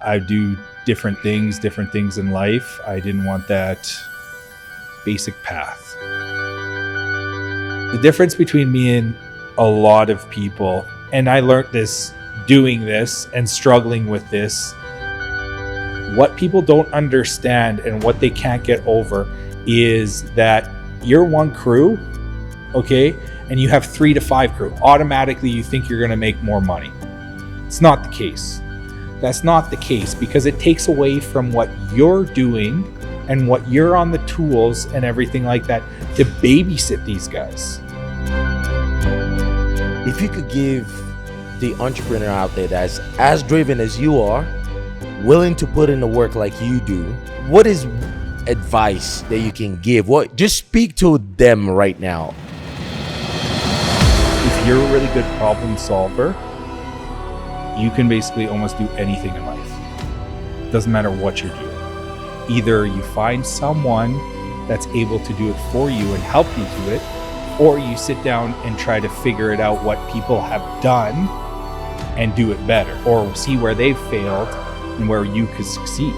I do different things in life. I didn't want that basic path. The difference between me and a lot of people, and I learned this doing this and struggling with this, what people don't understand and what they can't get over is that you're one crew, okay, and you have 3 to 5 crew. Automatically, you think you're going to make more money. It's not the case. That's not the case, because it takes away from what you're doing and what you're on the tools and everything like that to babysit these guys. If you could give the entrepreneur out there that's as driven as you are, willing to put in the work like you do, what is advice that you can give? What, just speak to them right now. If you're a really good problem solver, you can basically almost do anything in life. Doesn't matter what you're doing. Either you find someone that's able to do it for you and help you do it, or you sit down and try to figure it out what people have done and do it better, or see where they've failed and where you could succeed.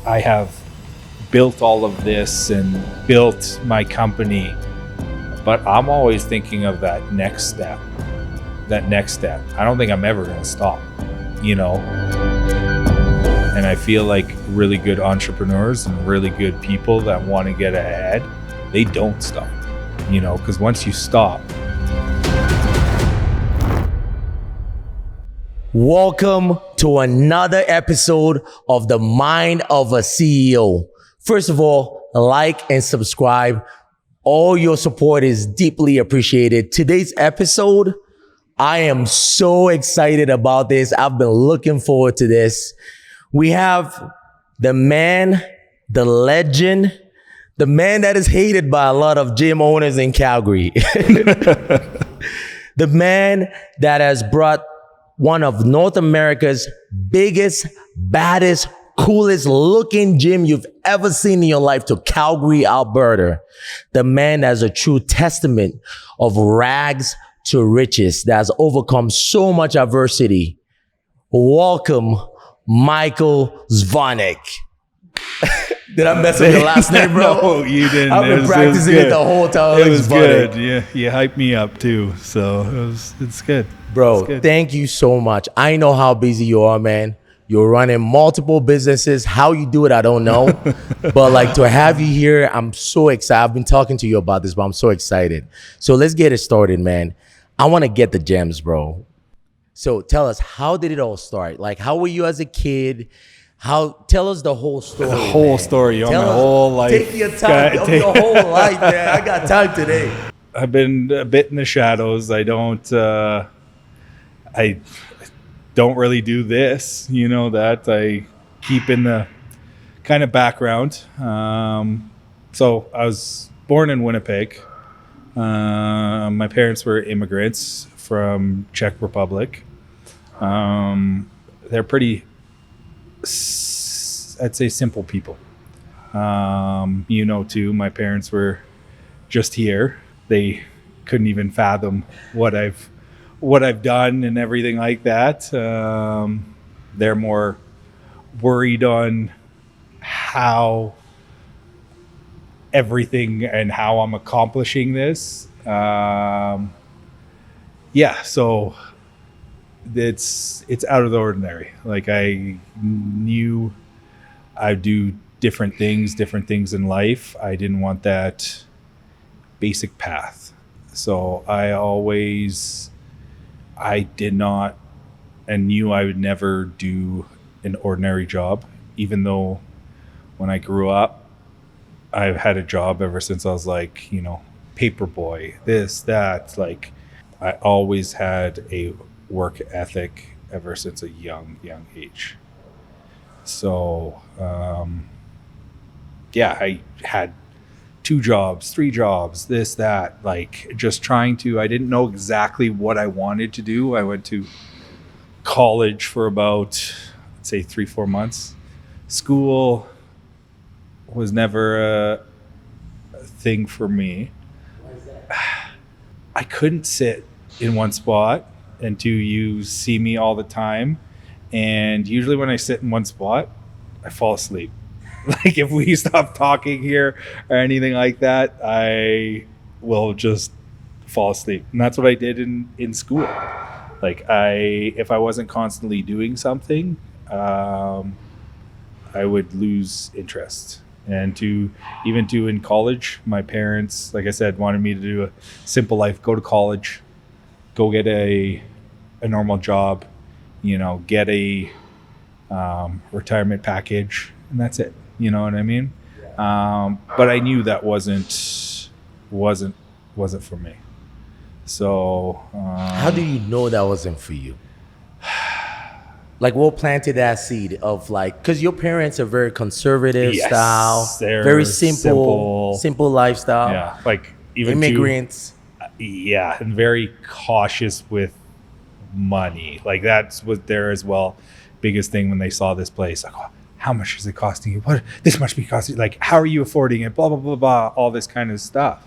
I have built all of this and built my company, but I'm always thinking of that next step. I don't think I'm ever going to stop, you know? And I feel like really good entrepreneurs and really good people that want to get ahead, they don't stop, you know, because once you stop. Welcome to another episode of The Mind of a CEO. First of all, like and subscribe. All your support is deeply appreciated. Today's episode, I am so excited about this. I've been looking forward to this. We have the man, the legend, the man that is hated by a lot of gym owners in Calgary. The man that has brought one of North America's biggest, baddest, coolest looking gym you've ever seen in your life to Calgary, Alberta. The man that's a true testament of rags to riches, that has overcome so much adversity. Welcome, Michael Zvonek. Did I mess up your last name, bro? No, you didn't. I've been practicing it the whole time. It was good. Yeah, you hyped me up too, so it's good. Bro, it's good. Thank you so much. I know how busy you are, man. You're running multiple businesses. How you do it, I don't know. But like, to have you here, I'm so excited. I've been talking to you about this, but I'm so excited. So let's get it started, man. I want to get the gems, bro. So tell us, how did it all start? Like, how were you as a kid? Tell us the whole story. The whole story, my whole life. Take your time. Your whole life, man. I got time today. I've been a bit in the shadows. I don't really do this, you know, that I keep in the kind of background. So I was born in Winnipeg. My parents were immigrants from Czech Republic. They're pretty, I'd say, simple people. You know, too, my parents were just here. They couldn't even fathom what I've done and everything like that. They're more worried on how everything and how I'm accomplishing this. So it's out of the ordinary. Like, I knew I'd do different things in life. I didn't want that basic path. So I did not and knew I would never do an ordinary job, even though when I grew up, I've had a job ever since I was like, you know, paper boy, this, that. Like, I always had a work ethic ever since a young age. So, I had 2 jobs, 3 jobs, this, that, like, just trying to, I didn't know exactly what I wanted to do. I went to college for about, I'd say 3-4 months. School was never a thing for me. Why is that? I couldn't sit in one spot. and two, you see me all the time. And usually when I sit in one spot, I fall asleep. Like if we stop talking here or anything like that, I will just fall asleep. And that's what I did in school. Like if I wasn't constantly doing something, I would lose interest. And even in college, my parents, like I said, wanted me to do a simple life, go to college, go get a normal job, get a retirement package, and that's it. You know what I mean? But I knew that wasn't for me. So how do you know that wasn't for you? Like, what planted that seed of because your parents are very conservative style, very simple lifestyle. Yeah, like even immigrants. And very cautious with money. Like that's what there as well. Biggest thing when they saw this place, like, oh, how much is it costing you? What this must be costing? Like, how are you affording it? Blah blah blah blah. All this kind of stuff.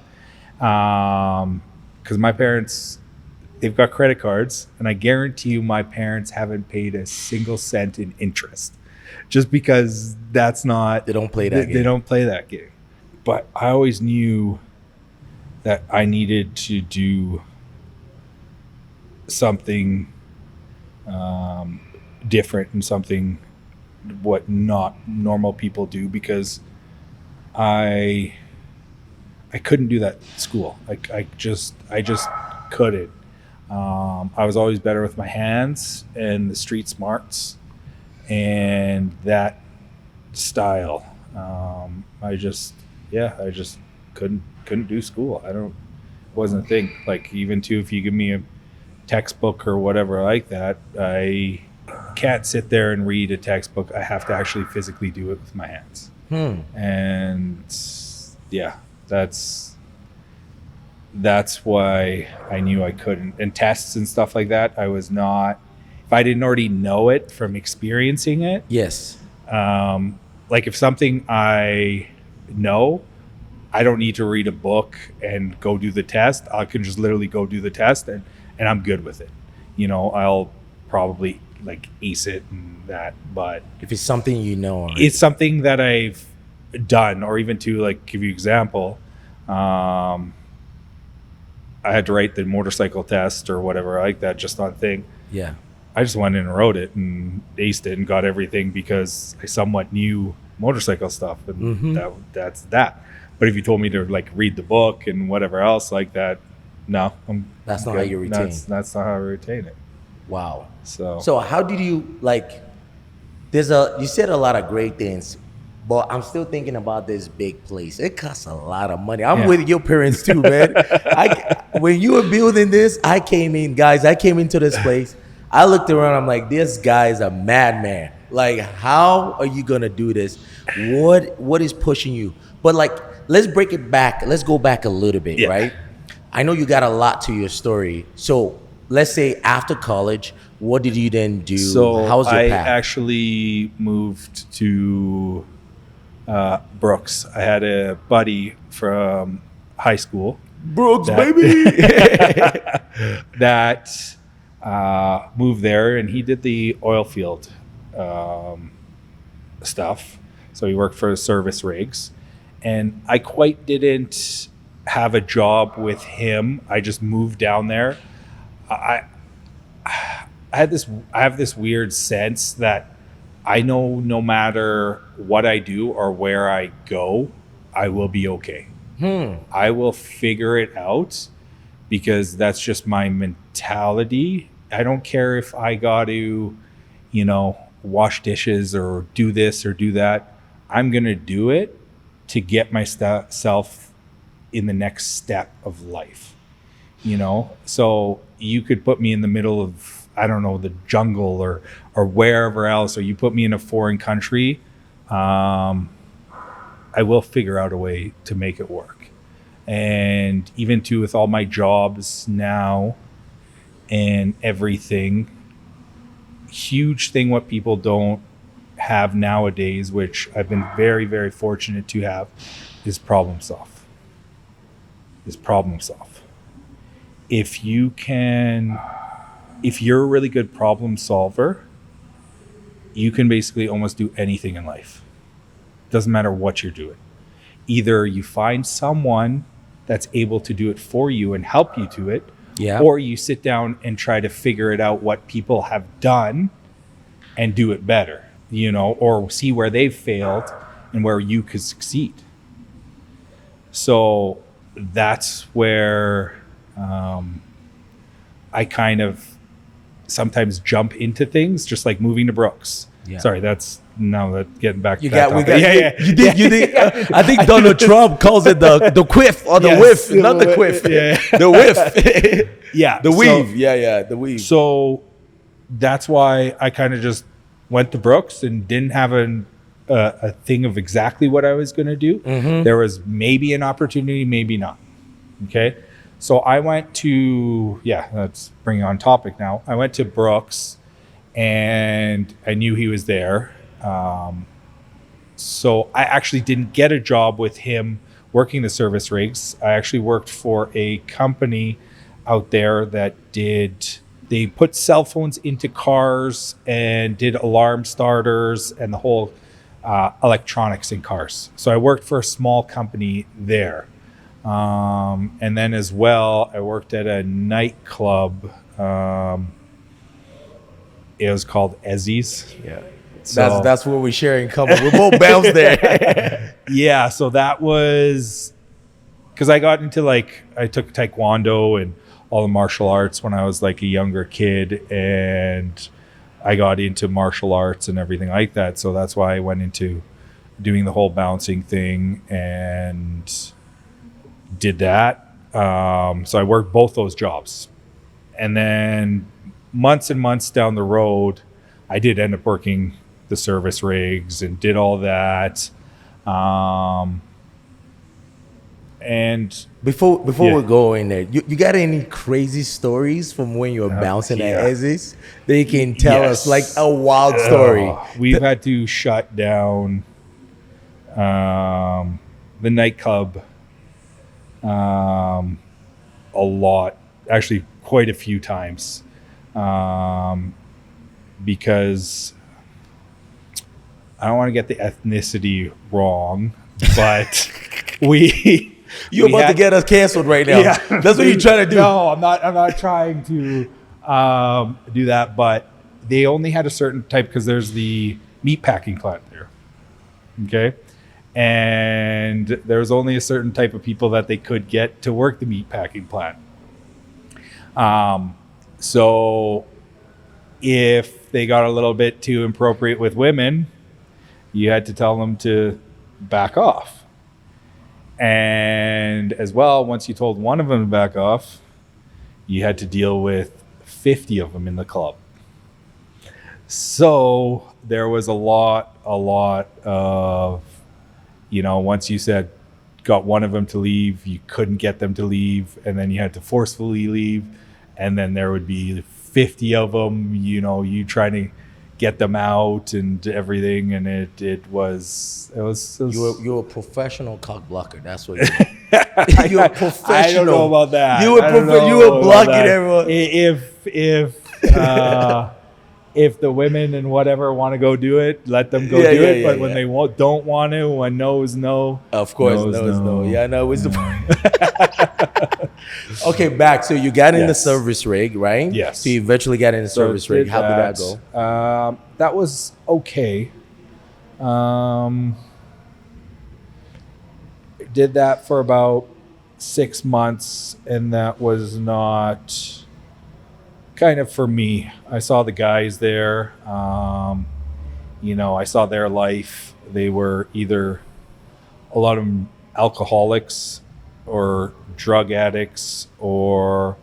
Because my parents, they've got credit cards, and I guarantee you my parents haven't paid a single cent in interest, just because that's not. They don't play that game. They don't play that game. But I always knew that I needed to do something different and something what not normal people do, because I couldn't do that at school. Like I just couldn't. I was always better with my hands and the street smarts and that style. I just couldn't do school. Wasn't a thing. Like even too, if you give me a textbook or whatever like that, I can't sit there and read a textbook. I have to actually physically do it with my hands. And yeah, that's why I knew I couldn't. And tests and stuff like that, I was not, if I didn't already know it from experiencing it. Yes. Like if something I know, I don't need to read a book and go do the test. I can just literally go do the test and I'm good with it. I'll probably like ace it and that, but if it's something it's something that I've done, or even to like give you example, I had to write the motorcycle test or whatever like that, just on thing. Yeah. I just went in and wrote it and aced it and got everything because I somewhat knew motorcycle stuff, and that's that. But if you told me to like read the book and whatever else like that, no, that's not how you retain. That's not how I retain it. Wow. So how did you you said a lot of great things, but I'm still thinking about this big place. It costs a lot of money. I'm with your parents too, man. When you were building this, I came into this place. I looked around. I'm like, this guy's a madman. Like, how are you gonna do this? What is pushing you? But let's break it back. Let's go back a little bit, right? I know you got a lot to your story. So let's say after college, what did you then do? So how was your path? I actually moved to Brooks. I had a buddy from high school. Brooks, baby. that moved there, and he did the oil field stuff. So he worked for service rigs, and I quite didn't have a job with him. I just moved down there. I have this weird sense that I know no matter what I do or where I go, I will be okay. I will figure it out, because that's just my mentality. I don't care if I got to, wash dishes or do this or do that. I'm going to do it to get myself in the next step of life, So you could put me in the middle of, I don't know, the jungle or wherever else, or you put me in a foreign country, I will figure out a way to make it work. And even too, with all my jobs now and everything, huge thing what people don't have nowadays, which I've been very, very fortunate to have, is problem solve. If you can if you're a really good problem solver, you can basically almost do anything in life. Doesn't matter what you're doing. Either you find someone that's able to do it for you and help you do it, or you sit down and try to figure it out what people have done and do it better, or see where they've failed and where you could succeed. So that's where I kind of sometimes jump into things, just like moving to Brooks. Yeah. Sorry, getting back to You that got, we topic. got, you did. I think Donald Trump calls it the quiff or the Yes. whiff, not the quiff. Yeah. The whiff. Yeah. The weave. The weave. So that's why I kind of just went to Brooks and didn't have a thing of exactly what I was going to do. There was maybe an opportunity, maybe not. Okay. So I went to, let's bring on topic now. I went to Brooks and I knew he was there. So I actually didn't get a job with him working the service rigs. I actually worked for a company out there that they put cell phones into cars and did alarm starters and the whole electronics in cars. So I worked for a small company there. And then as well, I worked at a nightclub. It was called Ezzy's. Yeah. So That's what we share in common. We're both bounced there. yeah. So that was because I got into I took Taekwondo and all the martial arts when I was like a younger kid, and I got into martial arts and everything like that. So that's why I went into doing the whole bouncing thing and did that. So I worked both those jobs. And then months and months down the road, I did end up working the service rigs and did all that. And before we go in there, you got any crazy stories from when you were bouncing at Ezzy's that you can tell us, like a wild story? We've had to shut down the nightclub a lot, actually quite a few times, because I don't want to get the ethnicity wrong, but You're about to get us canceled right now. Yeah. That's what you're trying to do. No, I'm not trying to do that, but they only had a certain type because there's the meat packing plant there. Okay. And there was only a certain type of people that they could get to work the meat packing plant. So if they got a little bit too inappropriate with women, you had to tell them to back off. And as well, once you told one of them to back off, you had to deal with 50 of them in the club. So there was a lot of, once you got one of them to leave, you couldn't get them to leave, and then you had to forcefully leave, and then there would be 50 of them, you trying to get them out and everything, and it was You're a professional cock blocker. That's what you're a professional. I don't know about that. You were blocking everyone. If the women and whatever want to go do it, let them go do it. But when they don't want to, when no is no, of course, no is no. Yeah, no, it's the Okay, back. So you got in the service rig, right? Yes. So you eventually got in the service rig. How did that go? That was okay. Did that for about 6 months, and that was not kind of for me. I saw the guys there. I saw their life. They were either a lot of them alcoholics or drug addicts, or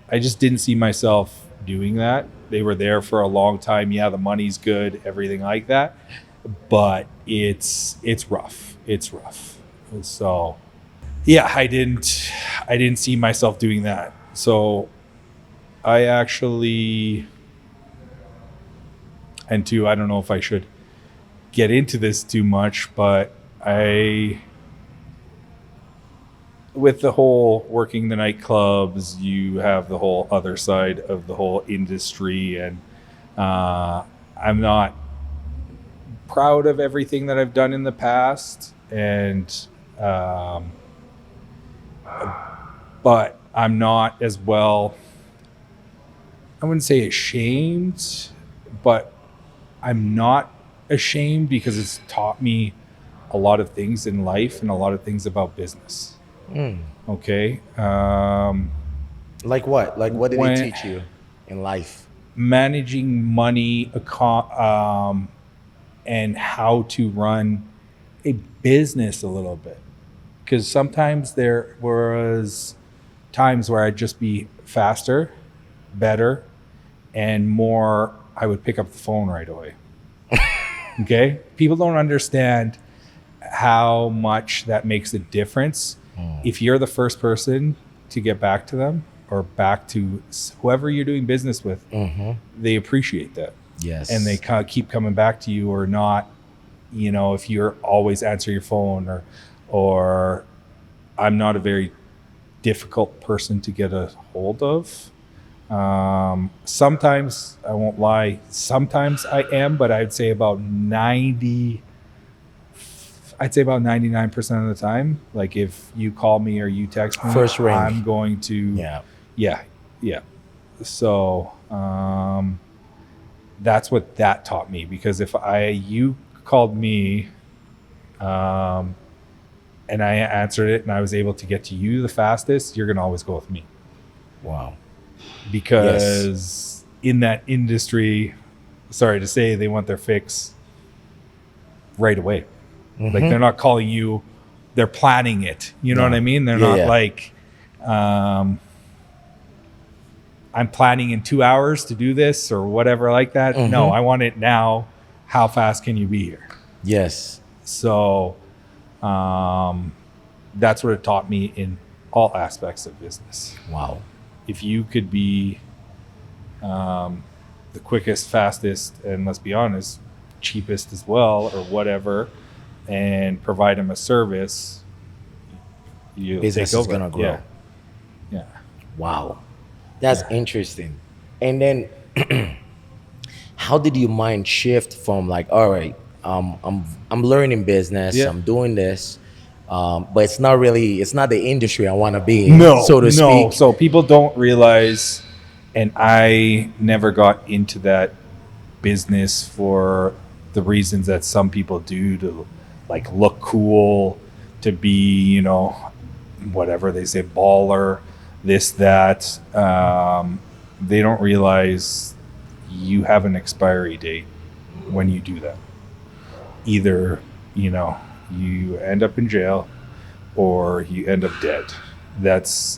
I just didn't see myself doing that. They were there for a long time. Yeah, the money's good, everything like that, but it's rough. It's rough. And so, yeah, I didn't see myself doing that. So I actually, and two, I don't know if I should get into this too much, but with the whole working the nightclubs, you have the whole other side of the whole industry, and I'm not proud of everything that I've done in the past, and but I'm not as well, I wouldn't say ashamed, but I'm not ashamed because it's taught me a lot of things in life and a lot of things about business. Okay. Like what? Like what did When- they teach you in life? Managing money, and how to run a business a little bit. Because sometimes there was times where I'd just be faster, better, and more, I would pick up the phone right away. Okay? People don't understand how much that makes a difference. If you're the first person to get back to them or back to whoever you're doing business with, they appreciate that. Yes. And they keep coming back to you, or not, if you're always answer your phone, or I'm not a very difficult person to get a hold of. Sometimes, I won't lie, sometimes I am, but I'd say about 99% of the time, like if you call me or you text me, First ring. I'm going to, yeah. So, that's what that taught me, because if you called me, and I answered it and I was able to get to you the fastest, you're going to always go with me. Wow. Because in that industry, sorry to say, they want their fix right away. Like they're not calling you, they're planning it. You know what I mean? They're not like, I'm planning in 2 hours to do this or whatever like that. No, I want it now. How fast can you be here? Yes. So that's what it taught me in all aspects of business. Wow. If you could be the quickest, fastest, and let's be honest, cheapest as well, or whatever, and provide them a service, Business is gonna grow. Yeah. Wow. That's interesting. And then how did your mind shift from like, all right, I'm learning business, I'm doing this, but it's not the industry I want to be in, so to speak. So people don't realize, and I never got into that business for the reasons that some people do, to like look cool, to be, whatever they say, baller, this, that. They don't realize you have an expiry date when you do that. Either, you end up in jail or you end up dead.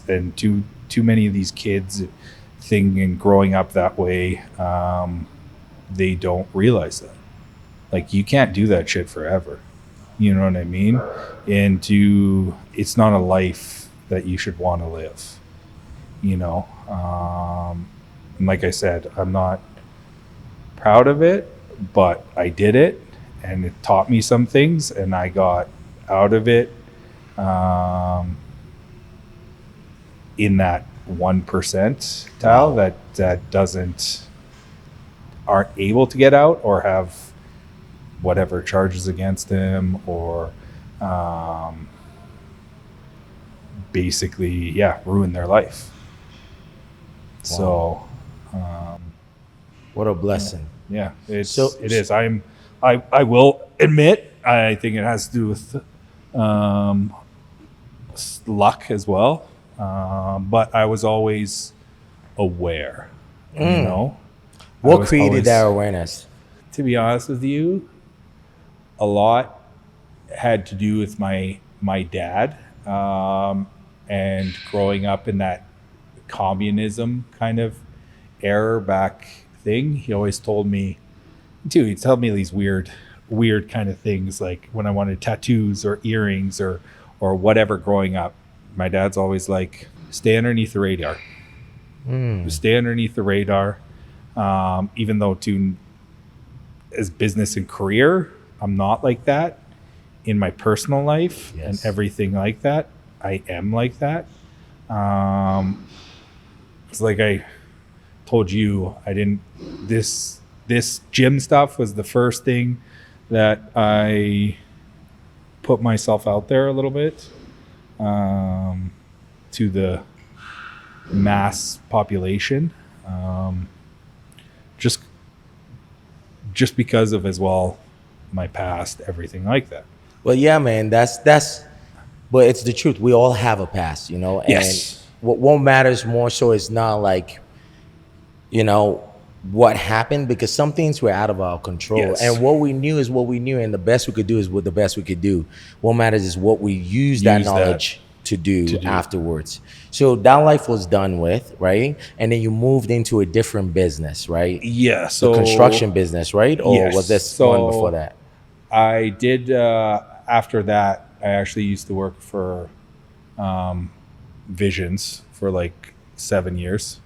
And too many of these kids and growing up that way, they don't realize that. Like, you can't do that shit forever. You know what I mean? And it's not a life that you should want to live. And like I said, I'm not proud of it, but I did it, and it taught me some things, and I got out of it in that 1% that aren't able to get out or have whatever charges against them, or basically ruin their life. Wow. So What a blessing. it is. I will admit, I think it has to do with luck as well, but I was always aware. What created that awareness? To be honest with you, a lot had to do with my dad, and growing up in that communism kind of era back thing. He always told me too, he'd tell me these weird kind of things, like when I wanted tattoos or earrings or whatever growing up. My dad's always like, stay underneath the radar. Stay underneath the radar. Even though as business and career, I'm not like that in my personal life and everything like that. I am like that. It's like I told you, I didn't, this gym stuff was the first thing that I put myself out there a little bit, to the mass population, just because of, as well, my past, everything like that. Well, yeah, man, that's but it's the truth. We all have a past, you know. And Yes. what matters more so is not like, you know, what happened, because some things were out of our control. Yes. And what we knew is what we knew, and the best we could do is what the best we could do. What matters is what we use that knowledge to do afterwards. So that life was done with, right? And then you moved into a different business, right? Yeah. So The construction business, right? Or Yes. was this So one before that? I did, after that, I actually used to work for Visions for like 7 years.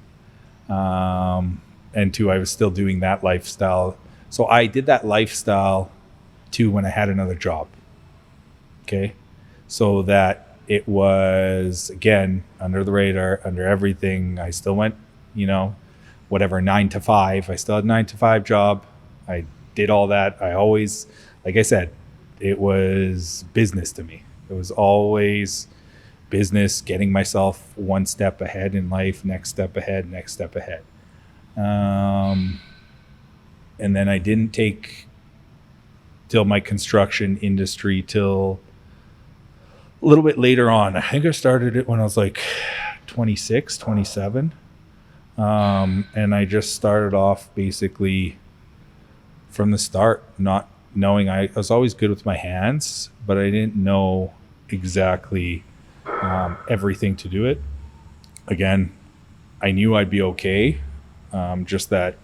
And two, I was still doing that lifestyle. So I did that lifestyle too when I had another job. Okay. So that it was, again, under the radar, under everything. I still went, you know, whatever, 9 to 5. I still had a 9 to 5 job. I did all that. I always, like I said, it was business to me. It was always business, getting myself one step ahead in life, next step ahead, next step ahead. And then I didn't take till my construction industry till a little bit later on. I think I started it when I was like 26, 27. And I just started off basically from the start, not knowing. I was always good with my hands, but I didn't know exactly everything to do it. Again, I knew I'd be okay. Just that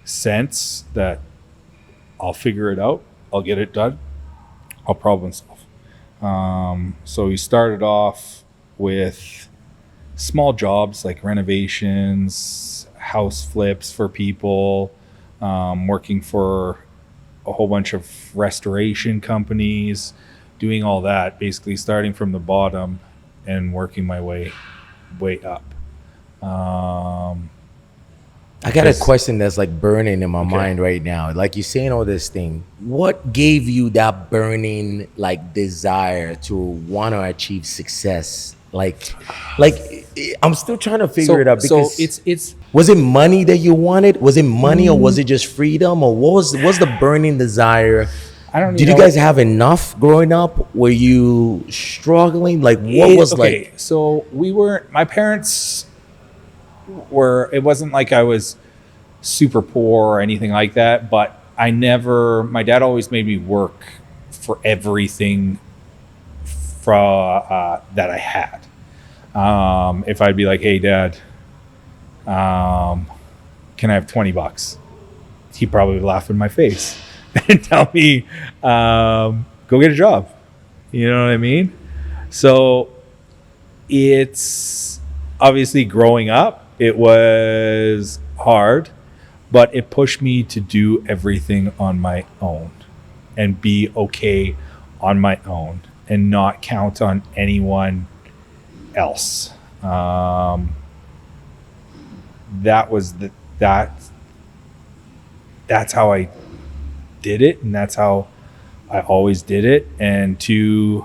sense that I'll figure it out, I'll get it done, I'll problem solve. So we started off with small jobs like renovations, house flips for people, working for a whole bunch of restoration companies, doing all that, basically starting from the bottom and working my way up. I got a question that's like burning in my mind right now. Like, you're saying all this thing. What gave you that burning like desire to want to achieve success? Like I'm still trying to figure it out, because so it's was it money that you wanted? Was it money, or was it just freedom, or what's the burning desire? I don't. Did you guys have enough growing up? Were you struggling? Like, what was like? So we weren't. My parents were. It wasn't like I was super poor or anything like that. But I never. My dad always made me work for everything that I had. If I'd be like, "Hey, Dad, can I have $20?" He'd probably laugh in my face and tell me, "Go get a job." You know what I mean? So it's obviously, growing up, it was hard, but it pushed me to do everything on my own and be okay on my own and not count on anyone else. That's how I did it, and that's how I always did it. And I'd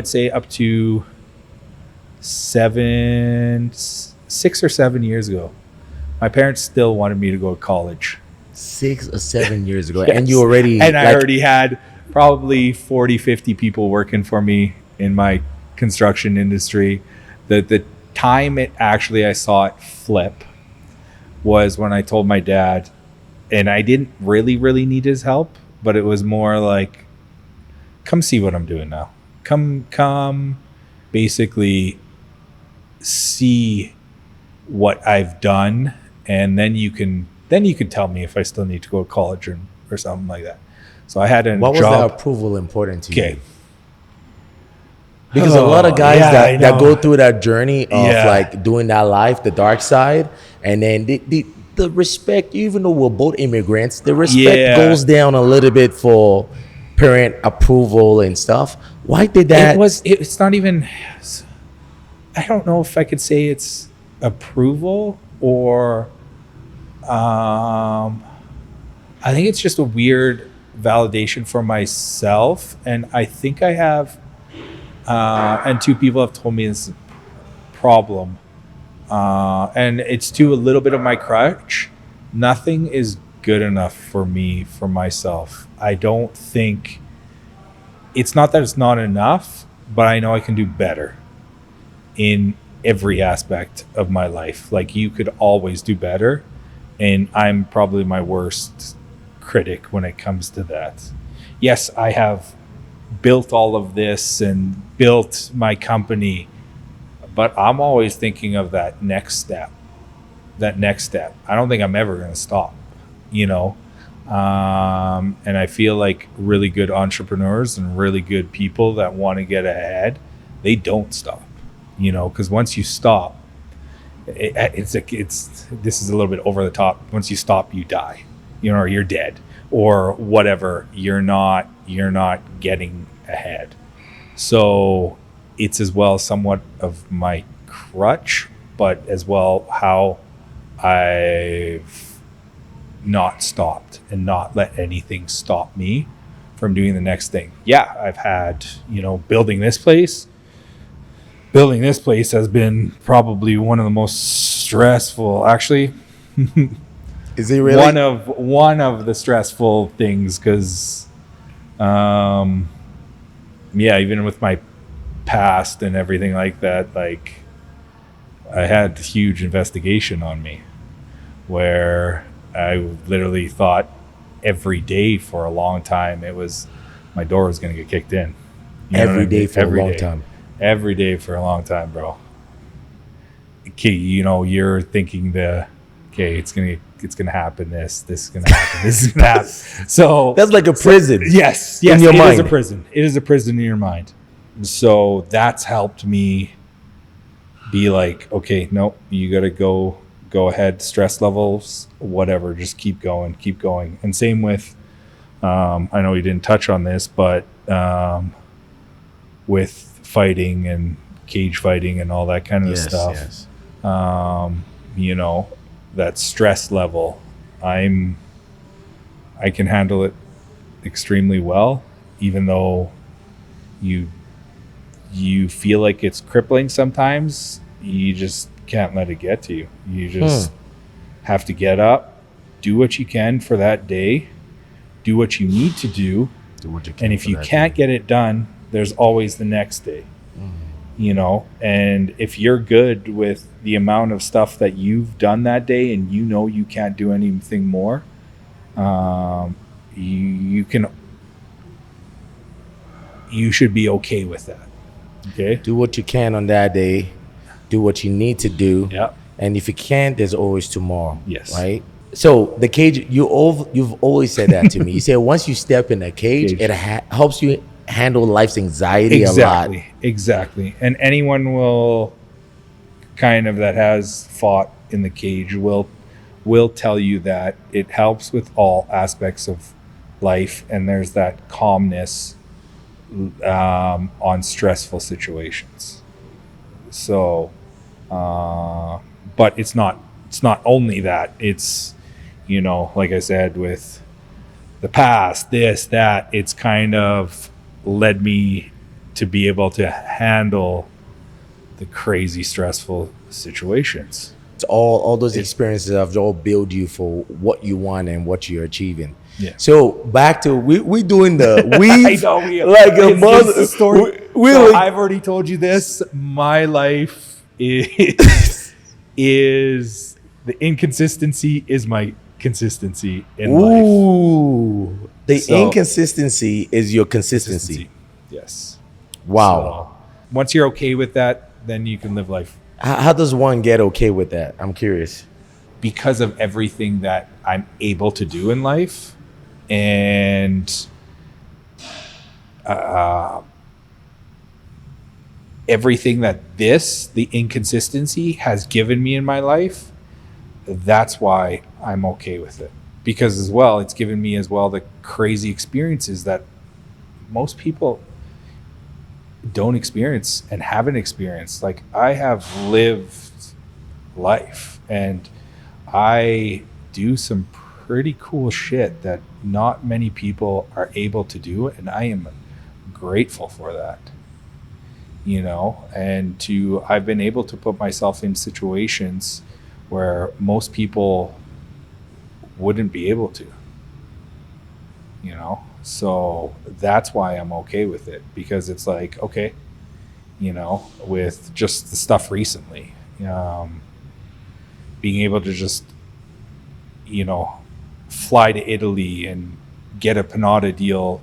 say up to 6 or 7 years ago, my parents still wanted me to go to college. 6 or 7 years ago. Yes. And you already, and I already had probably 40, 50 people working for me in my construction industry. The time I saw it flip was when I told my dad, and I didn't really need his help, but it was more like, come see what I'm doing now. Come basically see what I've done, and then you can tell me if I still need to go to college or something like that. So I had a what was job. that approval important to you? Okay. Because a lot of guys that go through that journey of like doing that life, the dark side, and then the respect, even though we're both immigrants, the respect goes down a little bit for parent approval and stuff. Why did that? It's not even, I don't know if I could say it's approval or I think it's just a weird validation for myself. And I think I have, and two people have told me this is a problem. And it's to a little bit of my crutch. Nothing is good enough for me, for myself. I don't think, it's not that it's not enough, but I know I can do better in every aspect of my life. Like, you could always do better. And I'm probably my worst critic when it comes to that. Yes, I have built all of this and built my company, but I'm always thinking of that next step. I don't think I'm ever going to stop, you know? And I feel like really good entrepreneurs and really good people that want to get ahead, they don't stop, you know, because once you stop, this is a little bit over the top. Once you stop, you die, you know, or you're dead or whatever. You're not getting ahead. So it's as well somewhat of my crutch, but as well how I've not stopped and not let anything stop me from doing the next thing. Yeah, I've had, you know, building this place has been probably one of the most stressful, actually. Is it really? One of the stressful things, because even with my past and everything like that, like, I had huge investigation on me where I literally thought every day for a long time my door was going to get kicked in. Every day for a long time. Every day for a long time, bro. Okay, you know, you're thinking it's gonna happen. This is gonna happen. This is gonna happen. So that's like a prison. Yes, in your mind. Is a prison. It is a prison in your mind. So that's helped me be like, okay, nope, you gotta go ahead. Stress levels, whatever, just keep going. And same with, I know you didn't touch on this, but with fighting and cage fighting and all that kind of stuff. Yes. You know, that stress level, I can handle it extremely well, even though you feel like it's crippling sometimes. You just can't let it get to you. You just have to get up, do what you can for that day, do what you need to do what you can, and if you can't get it done, there's always the next day. You know, and if you're good with the amount of stuff that you've done that day and you know you can't do anything more, you should be okay with that. Okay, do what you can on that day, do what you need to do. Yeah. And if you can't, there's always tomorrow. Yes. Right. So the cage, you've always said that to me. You say once you step in a cage. It helps you handle life's anxiety a lot. Exactly. And anyone will kind of that has fought in the cage will tell you that it helps with all aspects of life, and there's that calmness on stressful situations. So but it's not only that. It's, you know, like I said, with the past, that it's kind of led me to be able to handle the crazy stressful situations. It's all those experiences have all built you for what you want and what you're achieving. Yeah. So back to we doing the weave. I know, like a mother story. I've already told you this. My life is the inconsistency is my consistency in life. The inconsistency is your consistency. Yes. Wow. So, once you're okay with that, then you can live life. How does one get okay with that? I'm curious. Because of everything that I'm able to do in life, and everything that the inconsistency has given me in my life, that's why I'm okay with it. Because as well, it's given me as well the crazy experiences that most people don't experience and haven't experienced. Like, I have lived life, and I do some pretty cool shit that not many people are able to do, and I am grateful for that. You know, and I've been able to put myself in situations where most people wouldn't be able to, you know. So that's why I'm okay with it, because it's like, okay, you know, with just the stuff recently, being able to just, you know, fly to Italy and get a Panada deal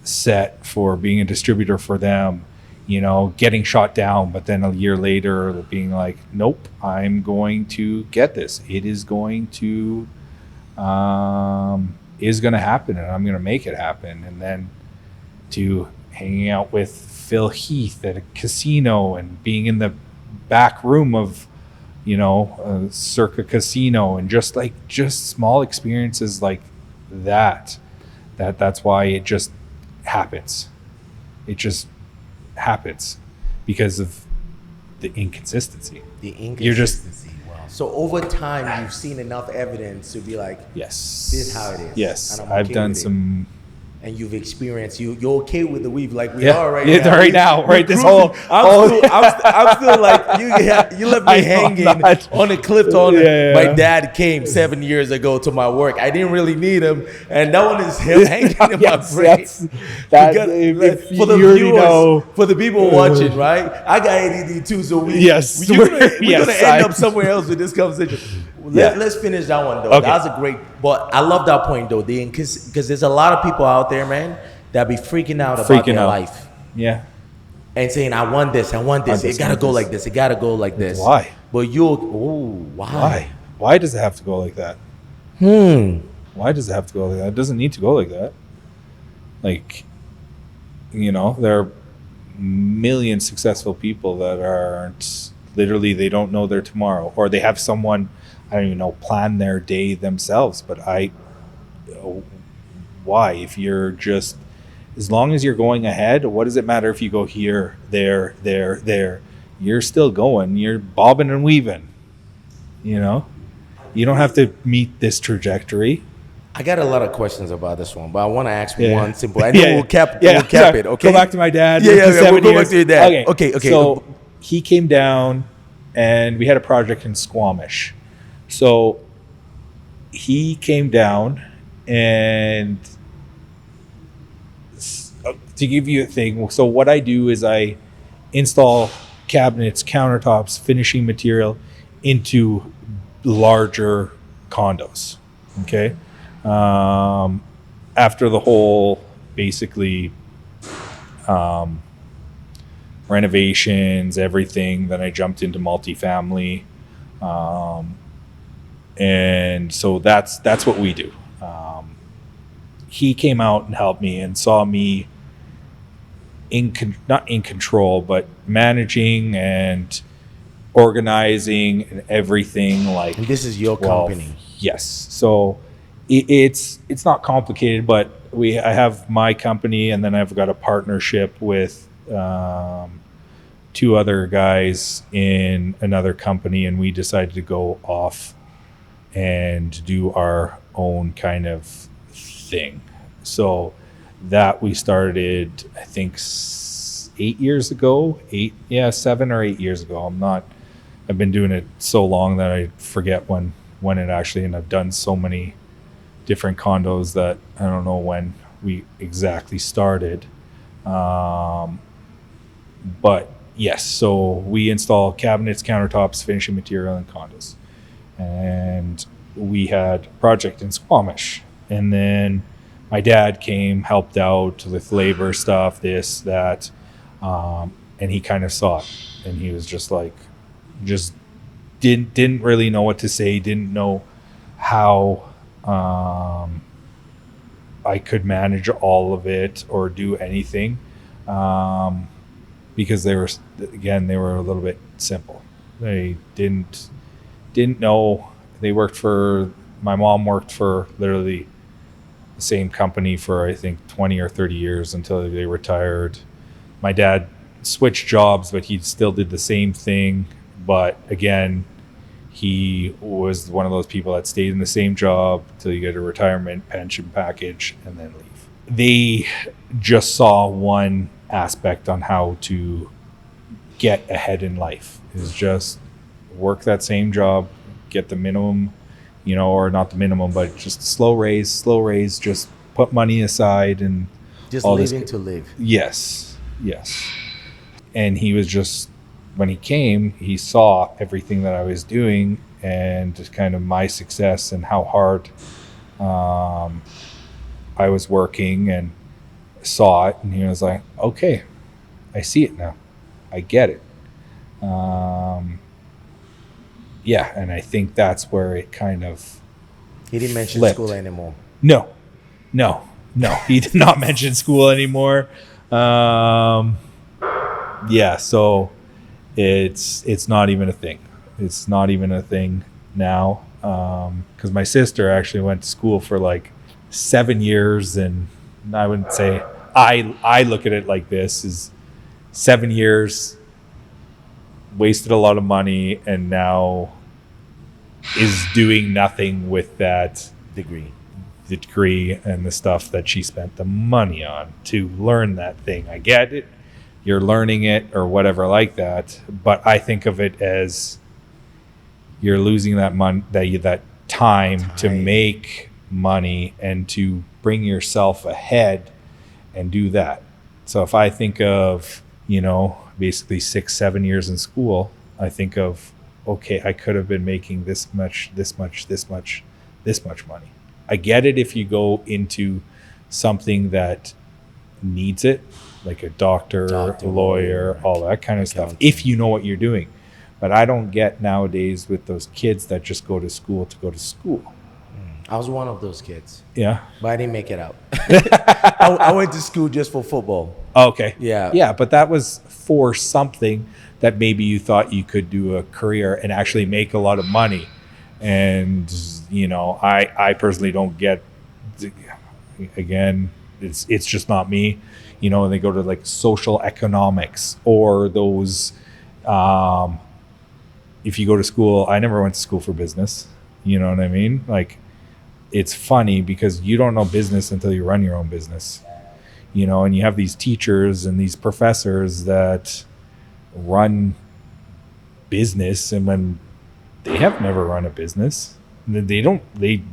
set for being a distributor for them, you know, getting shot down, but then a year later being like, nope, I'm going to get this. It is going to happen, and I'm going to make it happen. And then to hanging out with Phil Heath at a casino and being in the back room of, you know, Circa Casino, and just small experiences like that's why it just happens. It just happens because of the inconsistency. You're just, wow. So over time, you've seen enough evidence to be like, yes, this is how it is. Yes, and I've done some. And you've experienced, you're okay with the weave like we are right now. Right now, right? This whole, I'm still like, you left me hanging on a cliff. My dad came 7 years ago to my work. I didn't really need him, and that one is him hanging in my brain. For the people watching, right? I got ADD too, so we're gonna end up somewhere else with this conversation. Let's finish that one though. Okay. That was a great, but I love that point though, because there's a lot of people out there, man, that be freaking out about their life. Yeah. And saying, I want this. It gotta go like this. It gotta go like this. Why? But why? Why does it have to go like that? Why does it have to go like that? It doesn't need to go like that. Like, you know, there are million successful people that aren't, literally, they don't know their tomorrow, or they have someone, I don't even know, plan their day themselves. But why? If you're just, as long as you're going ahead, what does it matter if you go here, there, there? You're still going. You're bobbing and weaving. You know, you don't have to meet this trajectory. I got a lot of questions about this one, but I want to ask one simple. I know we'll cap it. Okay, go back to my dad. We'll go back to your dad. Okay. So he came down, and we had a project in Squamish. So he came down, and to give you a thing, so what I do is I install cabinets, countertops, finishing material into larger condos. Okay. After the whole basically renovations, everything, then I jumped into multifamily. And so that's what we do. He came out and helped me and saw me not in control, but managing and organizing and everything. Like, and this is your company. Yes. So it's not complicated, but I have my company, and then I've got a partnership with two other guys in another company, and we decided to go off and do our own kind of thing. So that we started, I think 7 or 8 years ago. I've been doing it so long that I forget when it actually, and I've done so many different condos that I don't know when we exactly started. But yes, so we install cabinets, countertops, finishing material in condos. And we had a project in Squamish, and then my dad came, helped out with labor stuff, this, that, and he kind of saw it, and he was just like, didn't really know what to say, didn't know how I could manage all of it or do anything, because they were a little bit simple. They didn't know. My mom worked for literally the same company for I think 20 or 30 years until they retired. My dad switched jobs, but he still did the same thing. But again, he was one of those people that stayed in the same job till you get a retirement pension package and then leave. They just saw one aspect on how to get ahead in life, is just work that same job, get the minimum, or not the minimum, but just slow raise, just put money aside and Just all living this. to live. Yes. And he was just, when he came, he saw everything that I was doing and just kind of my success and how hard I was working, and saw it. And he was like, okay, I see it now. I get it. Yeah. And I think that's where it kind of He didn't mention flipped. school anymore. No. He did not mention school anymore. Yeah, so it's not even a thing. It's not even a thing now. Because my sister actually went to school for like 7 years, and I wouldn't say, I look at it like this, is 7 years, wasted a lot of money, and now is doing nothing with that Degree. the degree and the stuff that she spent the money on to learn that thing. I get it. You're learning it or whatever like that. But I think of it as you're losing that money, that time to make money and to bring yourself ahead and do that. So if I think of, basically 6-7 years in school, I think of, okay, I could have been making this much money. I get it if you go into something that needs it, like a doctor, a lawyer, all that kind of stuff, if you know what you're doing. But I don't get nowadays with those kids that just go to school to go to school. I was one of those kids. Yeah. But I didn't make it out. I went to school just for football. Okay. Yeah. Yeah, but that was for something that maybe you thought you could do a career and actually make a lot of money. And, I personally don't get, again, it's just not me, and they go to like social economics or those, if you go to school, I never went to school for business. You know what I mean? Like, it's funny because you don't know business until you run your own business, and you have these teachers and these professors that run business, and when they have never run a business, they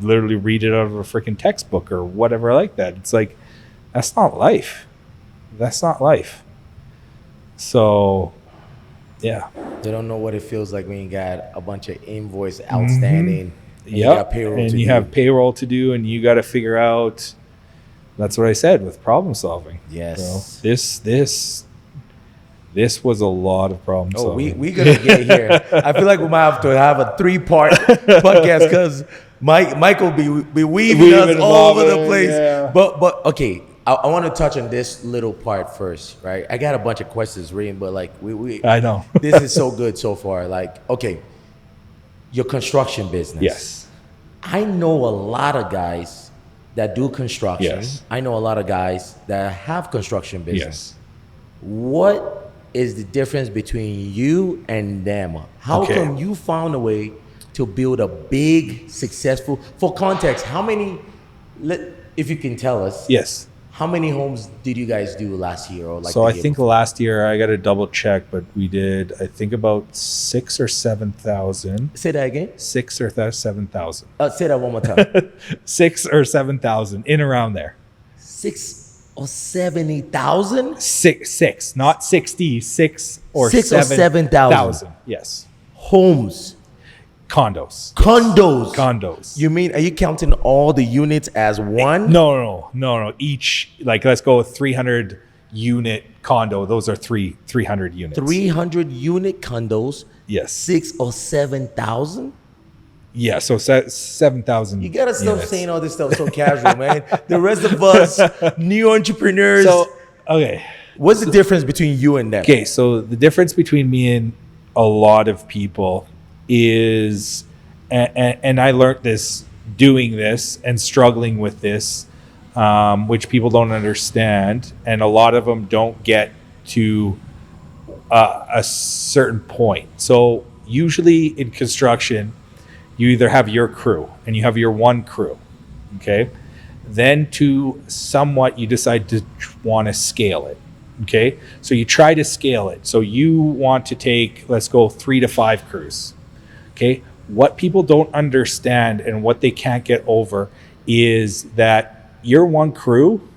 literally read it out of a freaking textbook or whatever like that. It's like, that's not life. So, yeah. They don't know what it feels like when you got a bunch of invoice outstanding. And you have payroll to do, and you got to figure out. That's what I said with problem solving. Yes. So this was a lot of problem solving. We're gonna get here. I feel like we might have to have a 3-part podcast because Michael be weaving us all over the place. Yeah. But okay, I want to touch on this little part first, right? I got a bunch of questions written, but like we I know. this is so good so far. Like, okay, your construction business. Yes. I know a lot of guys that do construction. Yes. I know a lot of guys that have construction business. Yes. What is the difference between you and them? How come you found a way to build a big, successful, for context, how many, if you can tell us, Yes. how many homes did you guys do last year? Or like So I think last year, I got to double check, but we did, I think about 6,000 or 7,000. Say that again. 6,000 or 7,000. Say that one more time. 6,000 or 7,000, in around there. 6 or 70,000? Six, not 60, 6 or 6 or 7,000. Yes. Homes. Condos. You mean, are you counting all the units as one? No. Each, like, let's go with 300 unit condo. Those are 300 units. 300 unit condos. Yes. 6 or 7,000? Yeah, so 7,000. You gotta stop units. saying all this stuff so casual, man. The rest of us, new entrepreneurs. So, okay. What's the difference between you and them? Okay, so the difference between me and a lot of people is, and I learned this doing this and struggling with this, which people don't understand, and a lot of them don't get to a certain point. So usually in construction, you either have your crew and you have your one crew, okay? Then to somewhat, you decide to want to scale it, okay? So you try to scale it. So you want to take, let's go 3 to 5 crews, okay? What people don't understand and what they can't get over is that you're one crew,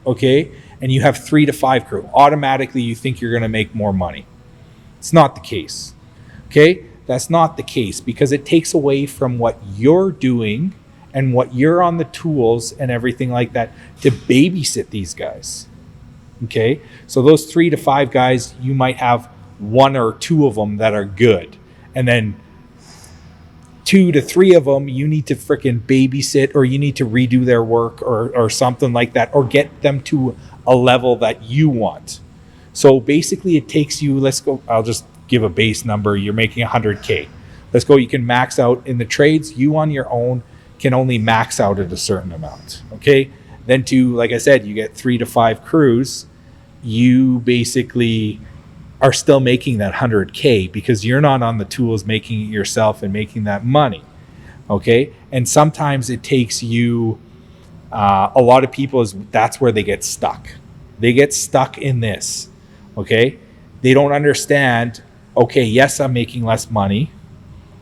okay? And you have 3 to 5 crew. Automatically, you think you're going to make more money. It's not the case, okay? That's not the case, because it takes away from what you're doing and what you're on the tools and everything like that to babysit these guys, okay? So those 3 to 5 guys, you might have 1 or 2 of them that are good, and then 2 to 3 of them you need to freaking babysit, or you need to redo their work or something like that, or get them to a level that you want. So basically it takes you, let's go, I'll just give a base number. You're making 100K. Let's go, you can max out in the trades. You on your own can only max out at a certain amount, okay? Then to, like I said, you get 3 to 5 crews, you basically are still making that 100K because you're not on the tools making it yourself and making that money, okay? And sometimes it takes you, a lot of people, that's where they get stuck. They get stuck in this, okay? They don't understand, okay, yes, I'm making less money,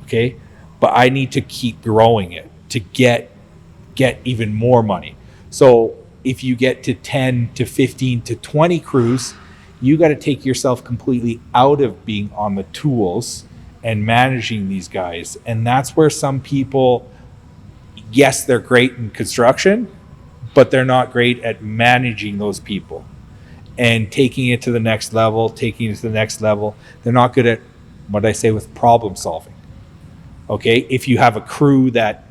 okay? But I need to keep growing it to get even more money. So if you get to 10 to 15 to 20 crews, you got to take yourself completely out of being on the tools and managing these guys. And that's where some people, yes, they're great in construction, but they're not great at managing those people and taking it to the next level, They're not good at what I say with problem solving. Okay, if you have a crew that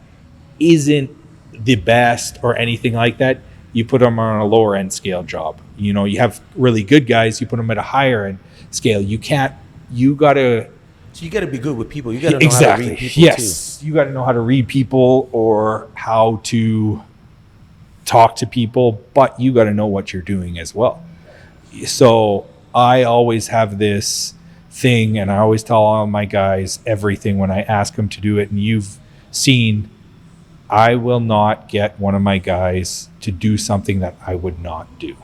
isn't the best or anything like that, you put them on a lower end scale job. You know, you have really good guys, you put them at a higher end scale. You gotta. So you got to be good with people. You got to know Exactly. how to read people Yes, you got to know how to read people or how to talk to people, but you got to know what you're doing as well. So I always have this thing, and I always tell all my guys everything when I ask them to do it. And you've seen, I will not get one of my guys to do something that I would not do.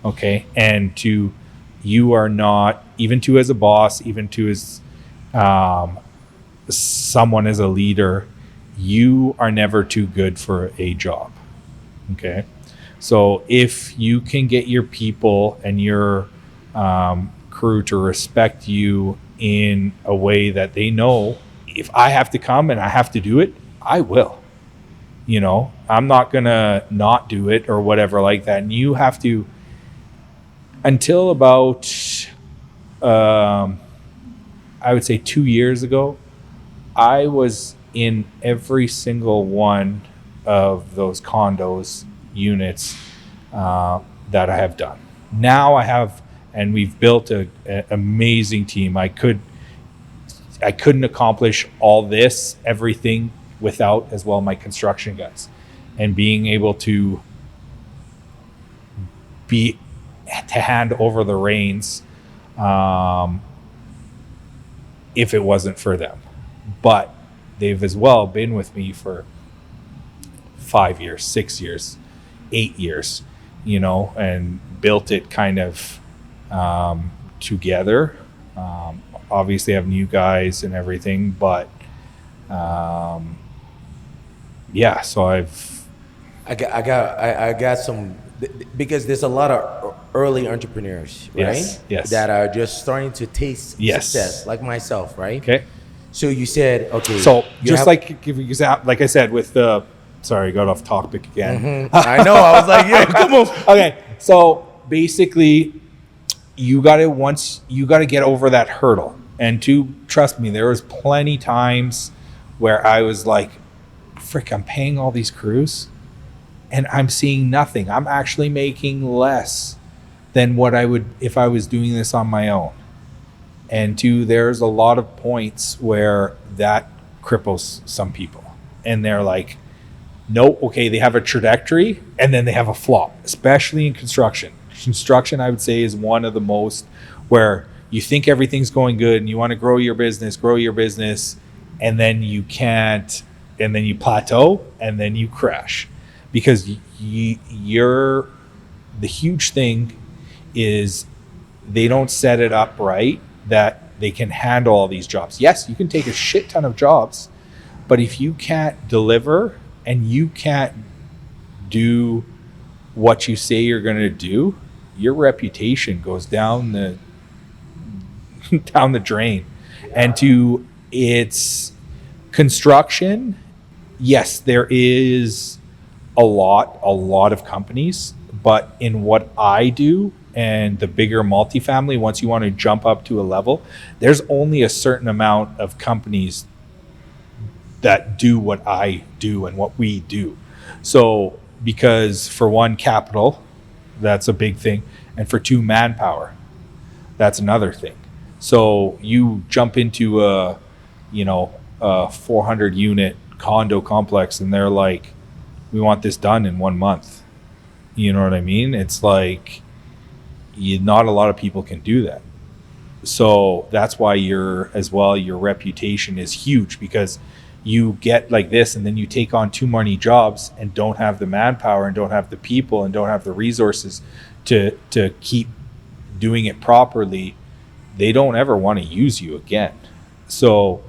Okay. And you are not, even to as a boss, even to as someone as a leader, you are never too good for a job. Okay. So if you can get your people and your crew to respect you in a way that they know, if I have to come and I have to do it, I will. You know, I'm not going to not do it or whatever like that. And you have to, until about, I would say 2 years ago, I was in every single one of those condos units that I have done. Now I have, and we've built an amazing team. I couldn't accomplish all this, everything, without as well my construction guys, and being able to hand over the reins if it wasn't for them. But they've as well been with me for 5 years, 6 years, 8 years, you know, and built it kind of together. Obviously I have new guys and everything, but yeah, so I got some, because there's a lot of early entrepreneurs, right? Yes. That are just starting to taste success, like myself, right? Okay. So you said, okay. So just like give you example, like I said with the, sorry, got off topic again. Mm-hmm. I know. I was like, yeah, come on. Okay. So basically, you got to get over that hurdle. And trust me, there was plenty times where I was like, frick, I'm paying all these crews and I'm seeing nothing. I'm actually making less than what I would if I was doing this on my own. And there's a lot of points where that cripples some people. And they're like, No, okay, they have a trajectory and then they have a flop, especially in construction. Construction, I would say, is one of the most where you think everything's going good and you want to grow your business, and then you can't, and then you plateau and then you crash because you're the huge thing is they don't set it up right that they can handle all these jobs. Yes, you can take a shit ton of jobs, but if you can't deliver and you can't do what you say you're going to do, your reputation goes down the down the drain. And to its construction, yes, there is a lot of companies, but in what I do and the bigger multifamily, once you want to jump up to a level, there's only a certain amount of companies that do what I do and what we do. So because for one, capital, that's a big thing, and for two, manpower, that's another thing. So you jump into a 400 unit condo complex and they're like, we want this done in 1 month. You know what I mean? It's like not a lot of people can do that. So that's why your reputation is huge, because you get like this and then you take on too many jobs and don't have the manpower and don't have the people and don't have the resources to keep doing it properly. They don't ever want to use you again. So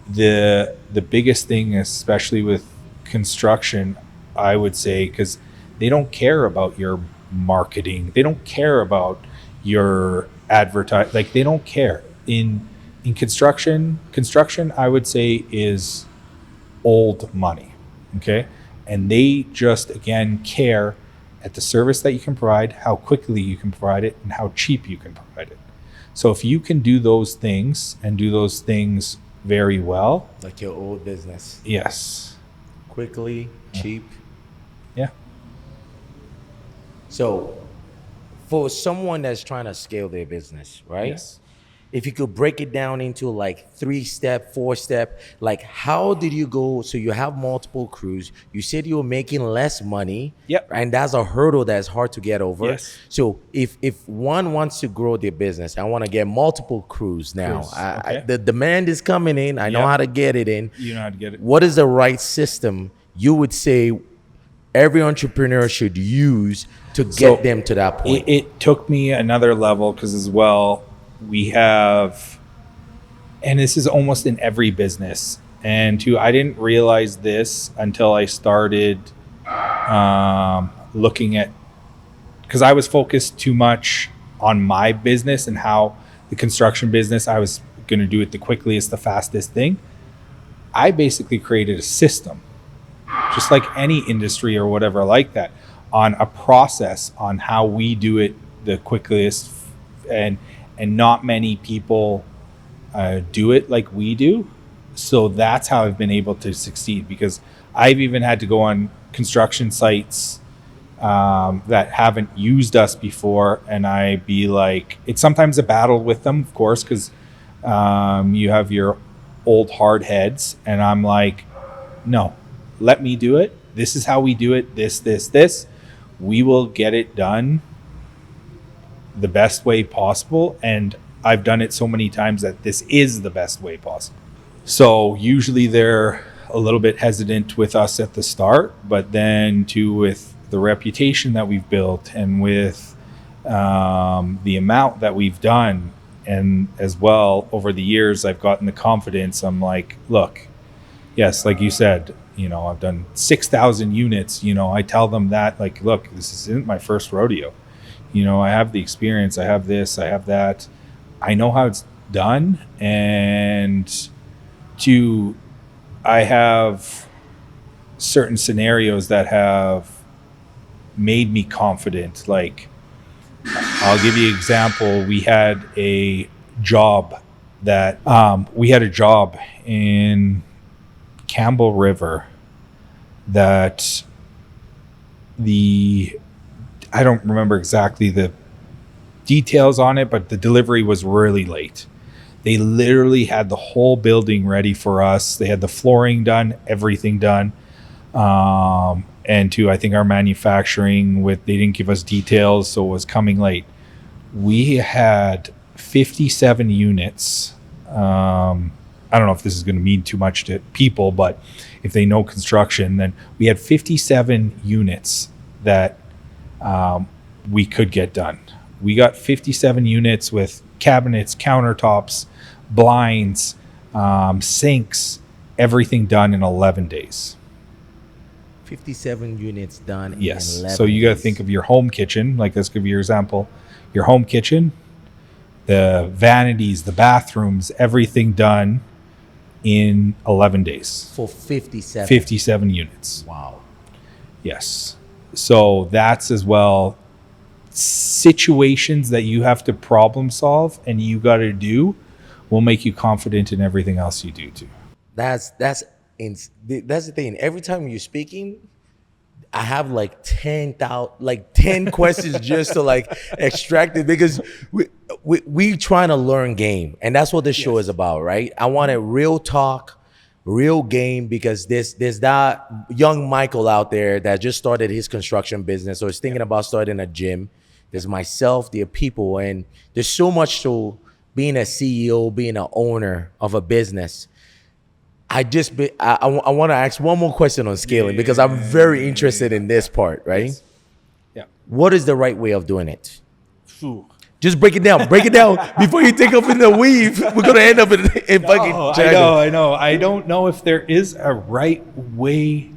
the biggest thing, especially with construction, I would say, because they don't care about your marketing, they don't care about your advertise, like they don't care. In construction I would say is old money, okay? And they just again care at the service that you can provide, how quickly you can provide it, and how cheap you can provide it. So if you can do those things and do those things very well, like your old business, yes, quickly, cheap. Yeah. So for someone that's trying to scale their business, right? Yes. If you could break it down into like 3-step, 4-step, like how did you go? So you have multiple crews. You said you were making less money. Yep. And that's a hurdle that's hard to get over. Yes. So if one wants to grow their business, I want to get multiple crews now. Okay. The demand is coming in. I know how to get it in. You know how to get it. What is the right system you would say every entrepreneur should use to get them to that point? It took me another level because as well, we have, and this is almost in every business, and I didn't realize this until I started looking at, because I was focused too much on my business and how the construction business, I was going to do it the quickest, the fastest thing. I basically created a system, just like any industry or whatever like that, on a process on how we do it the quickest, and not many people do it like we do. So that's how I've been able to succeed, because I've even had to go on construction sites that haven't used us before, and I be like, it's sometimes a battle with them, of course, because you have your old hard heads, and I'm like, no, let me do it. This is how we do it. This. We will get it done the best way possible. And I've done it so many times that this is the best way possible. So usually they're a little bit hesitant with us at the start, but then with the reputation that we've built and with the amount that we've done, and as well over the years, I've gotten the confidence. I'm like, look, yes, like you said, I've done 6,000 units. I tell them that, like, look, this isn't my first rodeo. I have the experience. I have this. I have that. I know how it's done. And I have certain scenarios that have made me confident. Like, I'll give you an example. We had a job in Campbell River that I don't remember exactly the details on it, but the delivery was really late. They literally had the whole building ready for us. They had the flooring done, everything done. And two, I think our manufacturing they didn't give us details, so it was coming late. We had 57 units. I don't know if this is going to mean too much to people, but if they know construction, then we had 57 units that we could get done. We got 57 units with cabinets, countertops, blinds, sinks, everything done in 11 days. 57 units done in Yes. 11 So you got to days. think of your home kitchen. Like, let's give you your example. Your home kitchen, the vanities, the bathrooms, everything done in 11 days. For 57. 57 units. Wow. Yes. So that's as well situations that you have to problem solve and you got to do will make you confident in everything else you do too. That's the thing. Every time you're speaking, I have like 10 questions just to like extract it, because we trying to learn game, and that's what this show is about, right? I want a real talk, real game, because there's that young Michael out there that just started his construction business or is thinking about starting a gym. There's myself, there are people, and there's so much to being a CEO, being an owner of a business. I want to ask one more question on scaling, because I'm very interested in this part, right? Yes. Yeah. What is the right way of doing it? Ooh. Just break it down. Break it down before you take off in the weave. We're gonna end up in fucking. Oh, China. I know. I don't know if there is a right way.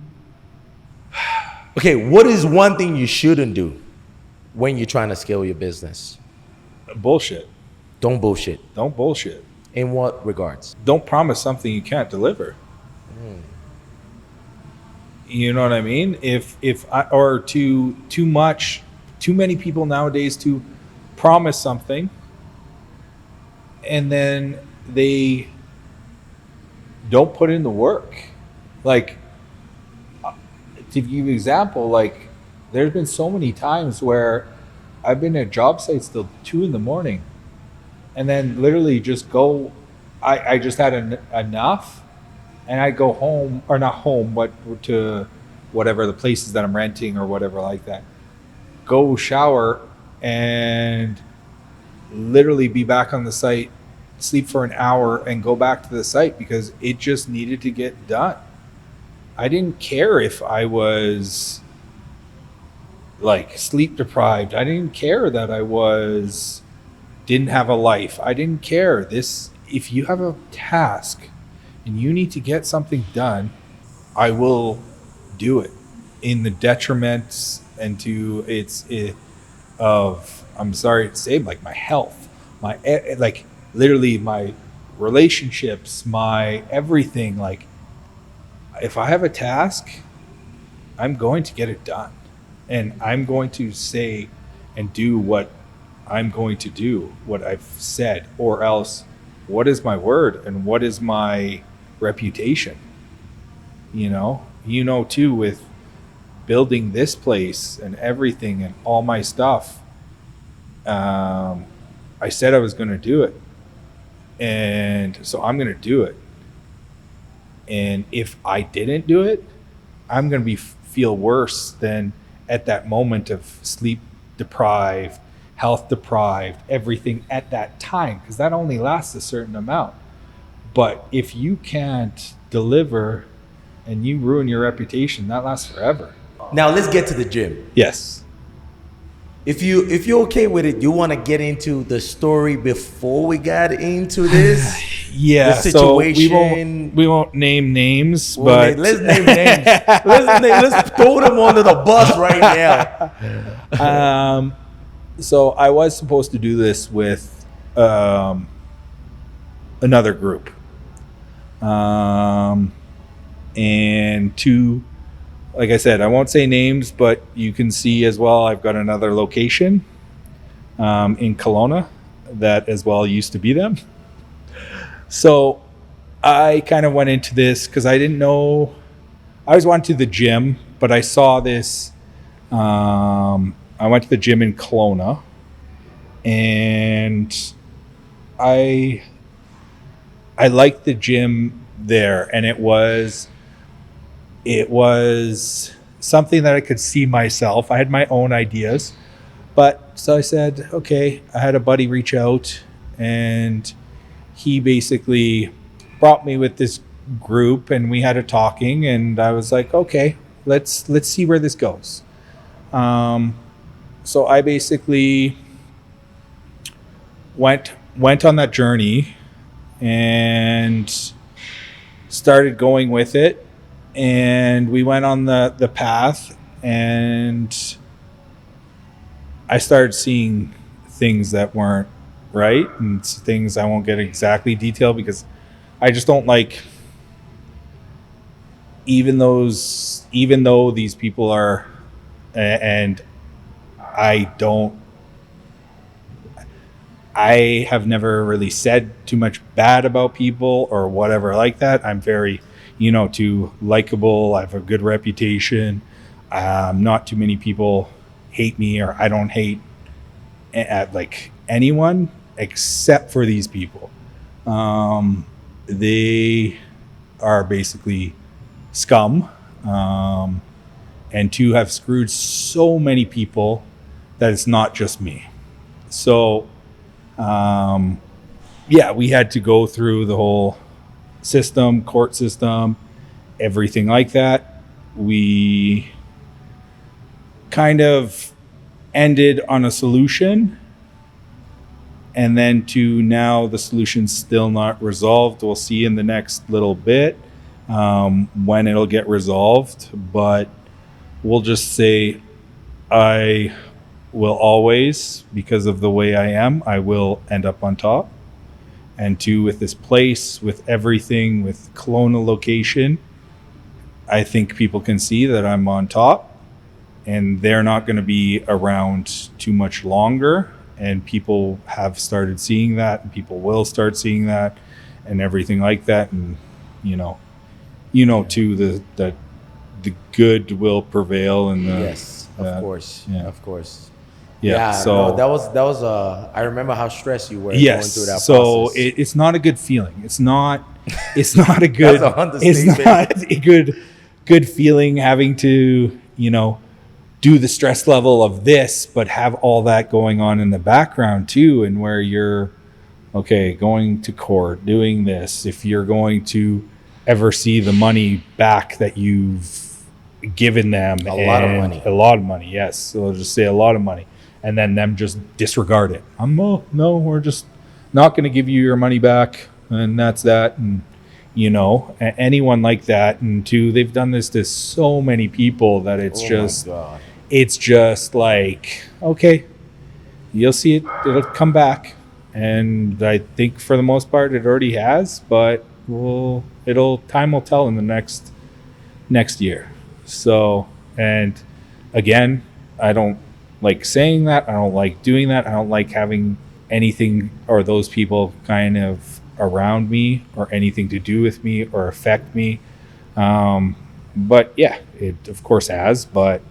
Okay, what is one thing you shouldn't do when you're trying to scale your business? Bullshit. Don't bullshit. Don't bullshit. In what regards? Don't promise something you can't deliver. You know what I mean? Or too many people nowadays to promise something and then they don't put in the work. Like, to give you an example, like, there's been so many times where I've been at job sites till 2 a.m. and then literally just go, I just had enough, and I go home, or not home, but to whatever the places that I'm renting or whatever like that, go shower and literally be back on the site, sleep for an hour and go back to the site because it just needed to get done. I didn't care if I was like sleep deprived. I didn't care that didn't have a life. I didn't care. If you have a task and you need to get something done, I will do it in the detriments and I'm sorry to say, like, my health, my like literally my relationships, my everything. Like, if I have a task, I'm going to get it done, and I'm going to say and do what I'm going to do, what I've said, or else what is my word and what is my reputation? You know too, with building this place and everything and all my stuff, I said I was going to do it, and so I'm going to do it. And if I didn't do it, I'm going to feel worse than at that moment of sleep deprived, health deprived, everything at that time, because that only lasts a certain amount. But if you can't deliver and you ruin your reputation, that lasts forever. Now let's get to the gym. Yes. If you're okay with it, you want to get into the story before we got into this. Yeah. The So situation. we won't name names, but Let's name names. Let's throw them under the bus right now. So I was supposed to do this with another group, and two, like I said, I won't say names, but you can see as well, I've got another location in Kelowna that as well used to be them. So I kind of went into this because I didn't know. I always went to the gym, but I saw this. I went to the gym in Kelowna, and I liked the gym there, and it was something that I could see myself. I had my own ideas, but so I said, okay. I had a buddy reach out, and he basically brought me with this group, and we had a talking, and I was like, okay, let's see where this goes. So I basically went on that journey and started going with it, and we went on the path, and I started seeing things that weren't right, and things I won't get exactly detailed because I just don't like, even though these people are, and I have never really said too much bad about people or whatever like that. I'm very, too likable. I have a good reputation. Not too many people hate me, or I don't hate like anyone except for these people. They are basically scum, and to have screwed so many people that it's not just me. So we had to go through the whole system, court system, everything like that. We kind of ended on a solution, and then to now the solution's still not resolved. We'll see in the next little bit when it'll get resolved, but we'll just say I will always, because of the way I am, I will end up on top. And two, with this place, with everything, with Kelowna location, I think people can see that I'm on top, and they're not going to be around too much longer. And people have started seeing that, and people will start seeing that, and everything like that. And too, the good will prevail, and yes, of course, yeah. of course. Yeah, so that was I remember how stressed you were going through that so process. It's not a good feeling. It's not a good That's an it's not a good feeling having to do the stress level of this, but have all that going on in the background too, and where you're going to court, doing this, if you're going to ever see the money back that you've given them. A lot of money, yes. So I'll just say a lot of money, and then them just disregard it. No, we're just not going to give you your money back, and that's that. And anyone like that. And two, they've done this to so many people that it's just like, okay, you'll see it, it'll come back. And I think for the most part it already has, but time will tell in the next year. So, and again, I don't like saying that. I don't like doing that. I don't like having anything or those people kind of around me or anything to do with me or affect me. But yeah, it of course has. But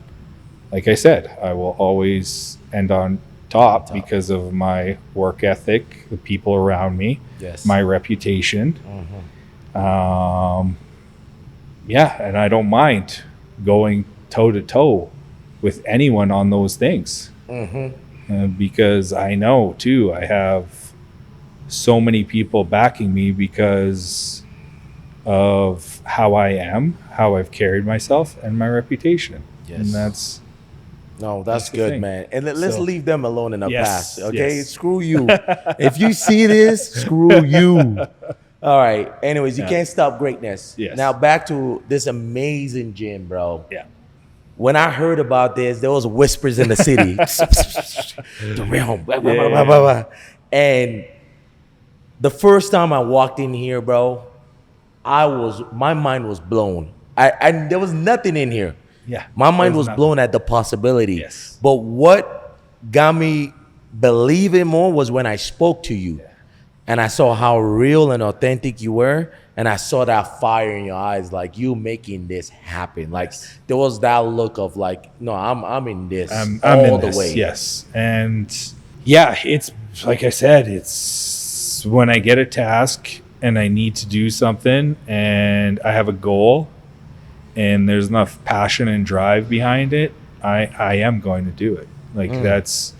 like I said, I will always end on top because of my work ethic, the people around me, my reputation. And I don't mind going toe to toe with anyone on those things, because I know too, I have so many people backing me because of how I am, how I've carried myself, and my reputation. And that's good, man. And let's leave them alone in the past, okay? Yes. Screw you. If you see this, screw you. All right. Anyways, you can't stop greatness. Yes. Now back to this amazing gym, bro. Yeah. When I heard about this, there was whispers in the city. The realm. Blah, blah, blah, blah, blah, blah. And the first time I walked in here, bro, my mind was blown. There was nothing in here. Yeah. My mind was blown at the possibility. Yes. But what got me believing more was when I spoke to you. And I saw how real and authentic you were. And I saw that fire in your eyes, like you making this happen. Like there was that look of like, no, I'm in this all the way. Yes. And yeah, it's like I said, it's when I get a task and I need to do something and I have a goal and there's enough passion and drive behind it, I am going to do it. Like that's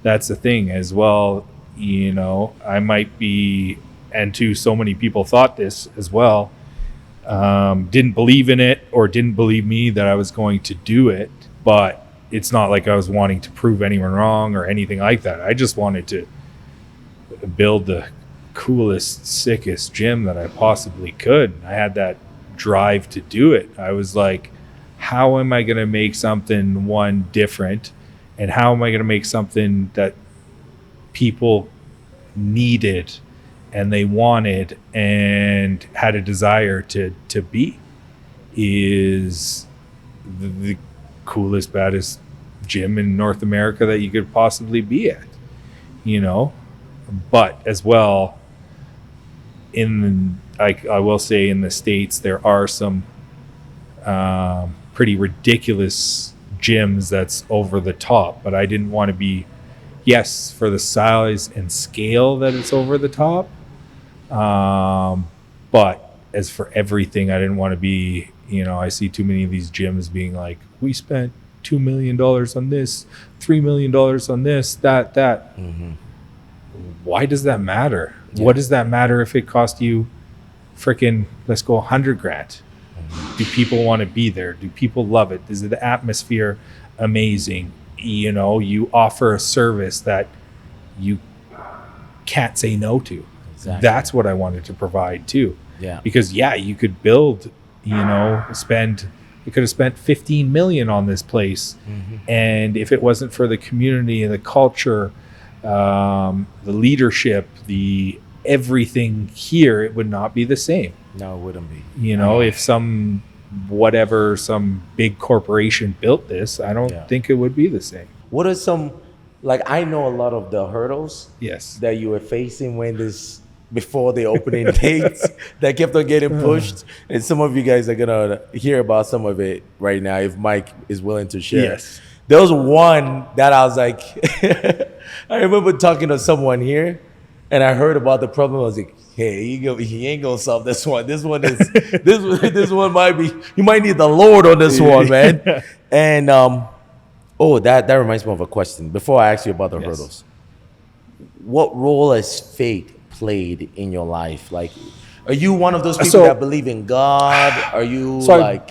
the thing as well. You know, I might be, and too, so many people thought this as well. Didn't believe in it or didn't believe me that I was going to do it, but it's not like I was wanting to prove anyone wrong or anything like that. I just wanted to build the coolest, sickest gym that I possibly could. I had that drive to do it. I was like, how am I going to make something one different, and how am I going to make something that people needed and they wanted and had a desire to be, is the coolest, baddest gym in North America that you could possibly be at, you know. But as well, I will say in the States, there are some pretty ridiculous gyms that's over the top, but I didn't want to be, yes, for the size and scale that it's over the top. But as for everything, I didn't want to be, you know, I see too many of these gyms being like, we spent $2 million on this, $3 million on this, that. Mm-hmm. Why does that matter? Yeah. What does that matter if it cost you freaking, let's go $100,000? Mm-hmm. Do people want to be there? Do people love it? Is the atmosphere amazing? You know, you offer a service that you can't say no to. Exactly. That's what I wanted to provide too. Yeah. Because you could build, you know, you could have spent 15 million on this place. Mm-hmm. And if it wasn't for the community and the culture, the leadership, the everything here, it would not be the same. No, it wouldn't be. You know, if some big corporation built this, I don't think it would be the same. What are some, like, I know a lot of the hurdles that you were facing before the opening dates that kept on getting pushed, and some of you guys are gonna hear about some of it right now if Mike is willing to share. Yes. There was one that I was like, I remember talking to someone here, and I heard about the problem. I was like, hey, he ain't gonna solve this one. This one is this one might be, you might need the Lord on this one, man. And that reminds me of a question before I ask you about the hurdles. What role has faith played in your life? Like, are you one of those people that believe in God? Are you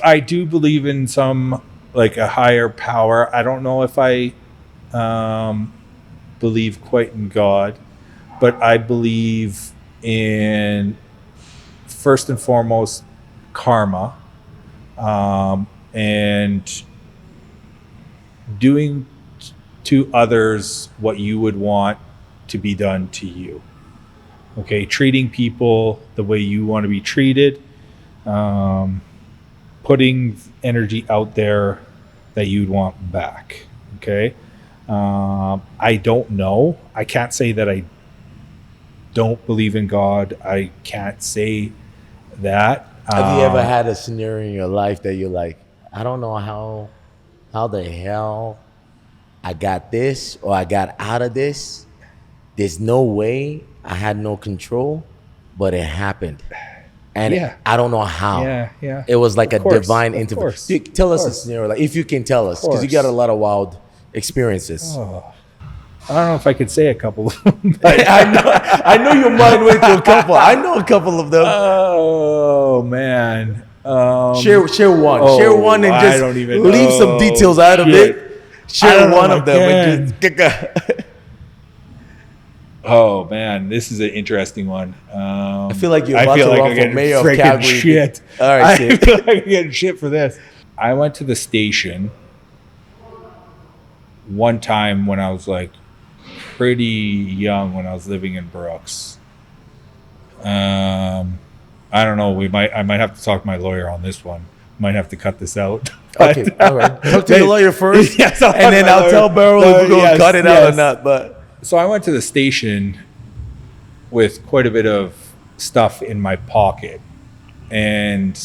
I do believe in some, like, a higher power. I don't know if I believe quite in God, but I believe in, first and foremost, karma, and doing to others what you would want to be done to you. Okay, treating people the way you want to be treated, putting energy out there that you'd want back. Okay, I don't know. I can't say that I don't believe in God. I can't say that. Have you ever had a scenario in your life that you're like, I don't know how the hell I got this or I got out of this? There's no way. I had no control, but it happened. And I don't know how. Yeah. It was like a divine intervention. Tell us a scenario, like, if you can tell us, because you got a lot of wild experiences. I don't know if I could say a couple of them. I know your mind went to a couple. I know a couple of them. Oh, man. Share one. Share one and just leave some details out of it. Share one of them. Oh, man, this is an interesting one. I feel like you're about to run for mayor of Calgary. Shit. All right, I feel like I'm getting shit for this. I went to the station one time when I was like pretty young, when I was living in Brooks. I don't know. I might have to talk to my lawyer on this one. Might have to cut this out. Okay, all right. Talk to your lawyer first, and then I'll tell Beryl if we're going to cut it out or not. But so I went to the station with quite a bit of stuff in my pocket, and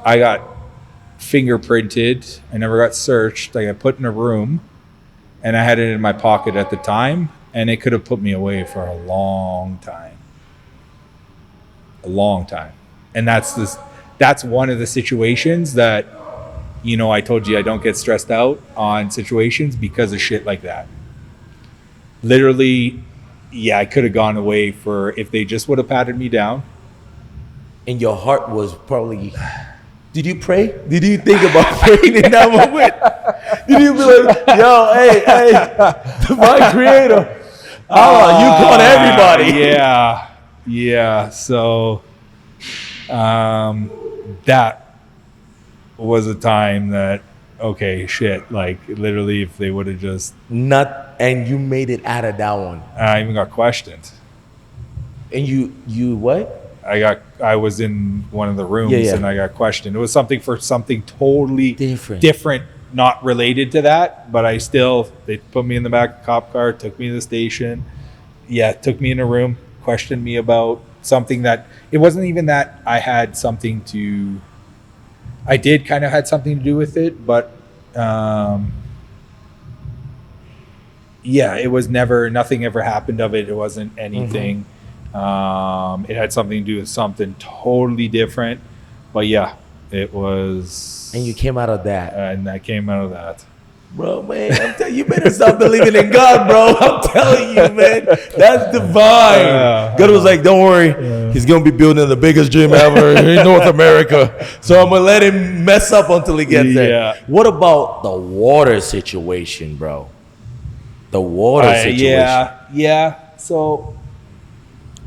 I got fingerprinted. I never got searched. I got put in a room, and I had it in my pocket at the time, and it could have put me away for a long time. And that's one of the situations that, I told you I don't get stressed out on situations because of shit like that. Literally, yeah, I could have gone away if they just would have patted me down. And your heart was probably, did you pray? Did you think about praying in that moment? Did you be like, yo, hey, divine creator, Allah, you caught everybody. Yeah. So that was a time that, okay, shit, like literally if they would have just... And you made it out of that one. I even got questioned. And you what? I was in one of the rooms and I got questioned. It was something totally different, not related to that, but they put me in the back of the cop car, took me to the station. Yeah, took me in a room, questioned me about something that, it wasn't even that I did kind of had something to do with it, but it was nothing ever happened of it. It wasn't anything. It had something to do with something totally different, but yeah, it was. And you came out of that. And I came out of that. Bro, man, I'm telling you, better stop believing in God, bro. I'm telling you, man, that's divine. God was like, don't worry, he's gonna be building the biggest gym ever in North America, so I'm gonna let him mess up until he gets there. What about the water situation, bro? The water situation. Yeah. So.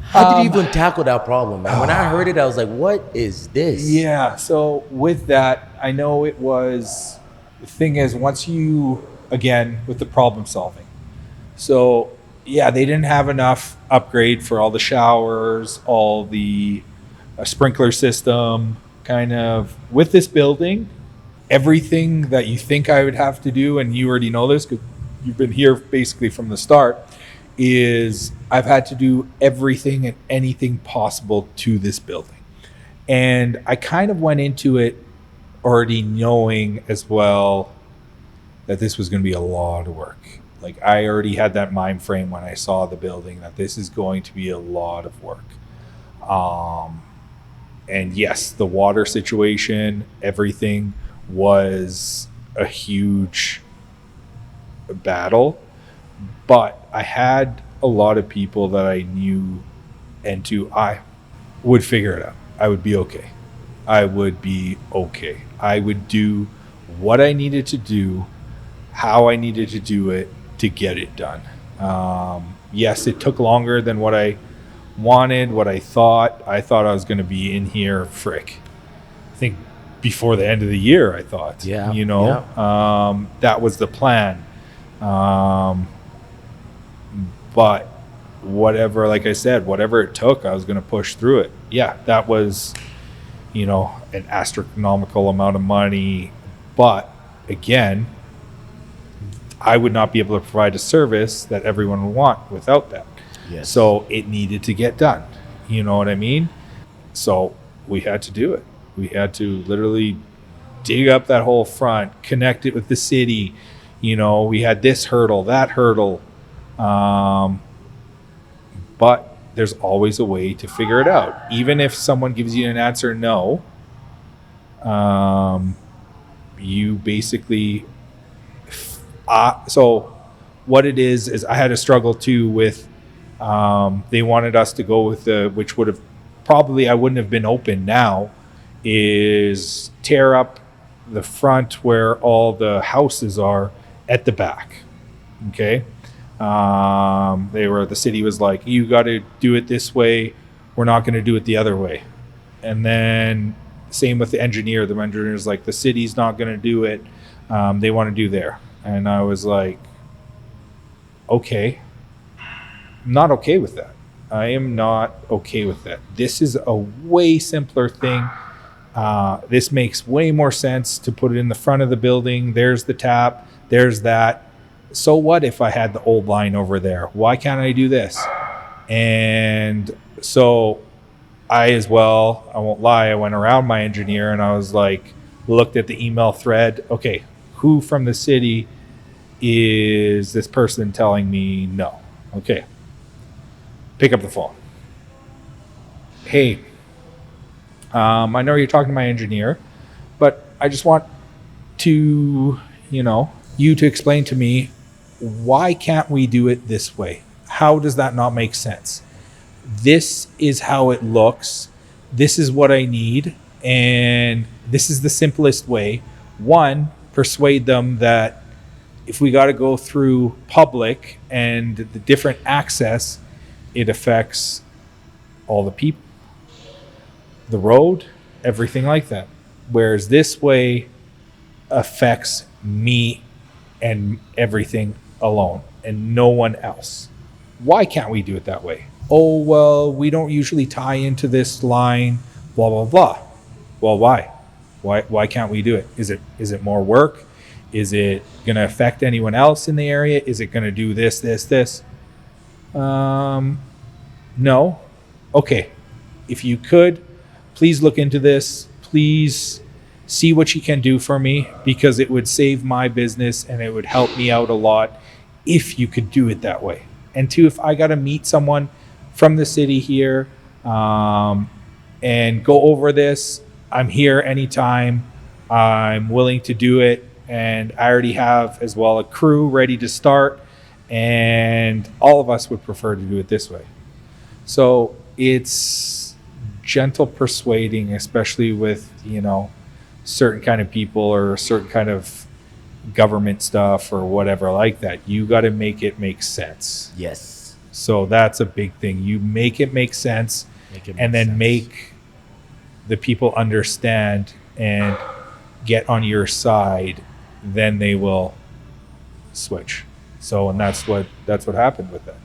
How did you even tackle that problem, man? When I heard it, I was like, what is this? Yeah, so with that, I know it was, the thing is, once you, again, with the problem solving. So, yeah, they didn't have enough upgrade for all the showers, all the sprinkler system, kind of. With this building, everything that you think I would have to do, and you already know this because you've been here basically from the start, is I've had to do everything and anything possible to this building. And I kind of went into it already knowing as well that this was going to be a lot of work. Like I already had that mind frame when I saw the building that this is going to be a lot of work. And yes, the water situation, everything was a huge battle. But I had a lot of people that I knew I would figure it out. I would be okay. I would do what I needed to do, how I needed to do it to get it done. Yes, it took longer than what I wanted, what I thought. I thought I was going to be in here, I think before the end of the year, I thought. Yeah. That was the plan. But whatever, like I said, whatever it took, I was going to push through it. Yeah, that was, an astronomical amount of money. But again, I would not be able to provide a service that everyone would want without that. Yes. So it needed to get done. You know what I mean? So we had to do it. We had to literally dig up that whole front, connect it with the city. We had this hurdle, that hurdle. But there's always a way to figure it out. Even if someone gives you an answer no, you basically... so what it is I had a struggle too with... they wanted us to go with which would have... probably I wouldn't have been open now, is tear up the front where all the houses are at the back. Okay? The city was like, you got to do it this way. We're not going to do it the other way. And then same with the engineer. The engineer's like, the city's not going to do it. They want to do there. And I was like, okay. I'm not okay with that. I am not okay with that. This is a way simpler thing. This makes way more sense to put it in the front of the building. There's the tap. There's that. So what if I had the old line over there? Why can't I do this? And so I won't lie, I went around my engineer and I was like, looked at the email thread. Okay, who from the city is this person telling me no? Okay. Pick up the phone. Hey, I know you're talking to my engineer, but I just want to, you to explain to me, why can't we do it this way? How does that not make sense? This is how it looks. This is what I need. And this is the simplest way. One, persuade them that if we got to go through public and the different access, it affects all the people, the road, everything like that. Whereas this way affects me and everything alone and no one else. Why can't we do it that way? Oh, well, we don't usually tie into this line, blah, blah, blah. Well, why? Why can't we do it? Is it more work? Is it going to affect anyone else in the area? Is it going to do this? No. Okay. If you could, please look into this. Please see what you can do for me, because it would save my business and it would help me out a lot if you could do it that way. And two, if I got to meet someone from the city here and go over this, I'm here anytime. I'm willing to do it. And I already have as well a crew ready to start. And all of us would prefer to do it this way. So it's gentle persuading, especially with, certain kind of people or certain kind of government stuff or whatever like that. You got to make it make sense. Yes. So that's a big thing. You make it make sense, and then make the people understand and get on your side. Then they will switch. So, and that's what happened with that.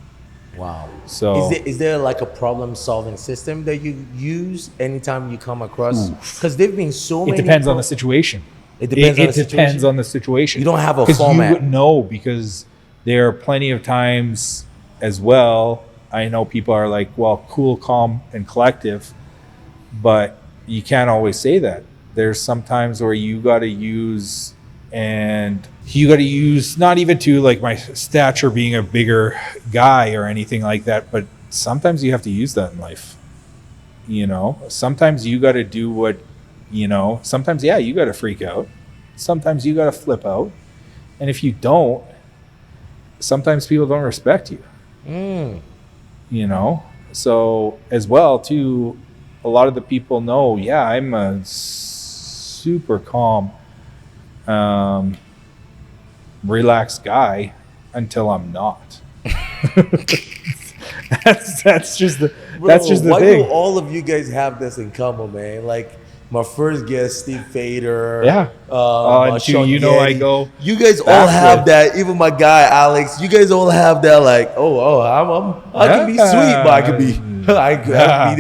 Wow. So is there like a problem solving system that you use anytime you come across? Because there've been so many. It depends on the situation. It depends on the situation. You don't have a format. You wouldn't know, because there are plenty of times as well. I know people are like, well, cool, calm, and collective, but you can't always say that. There's some times where you got to use, not even to like my stature being a bigger guy or anything like that, but sometimes you have to use that in life. Sometimes you got to do what, sometimes, yeah, you got to freak out. Sometimes you got to flip out. And if you don't, sometimes people don't respect you. So as well too, a lot of the people know, yeah, I'm a super calm, relaxed guy until I'm not. that's just the thing. Why do all of you guys have this in common, man? Like my first guest, Steve Fader. Yeah. And two, I go. You guys all have that. Even my guy Alex. You guys all have that. Like, I can be sweet, but I can be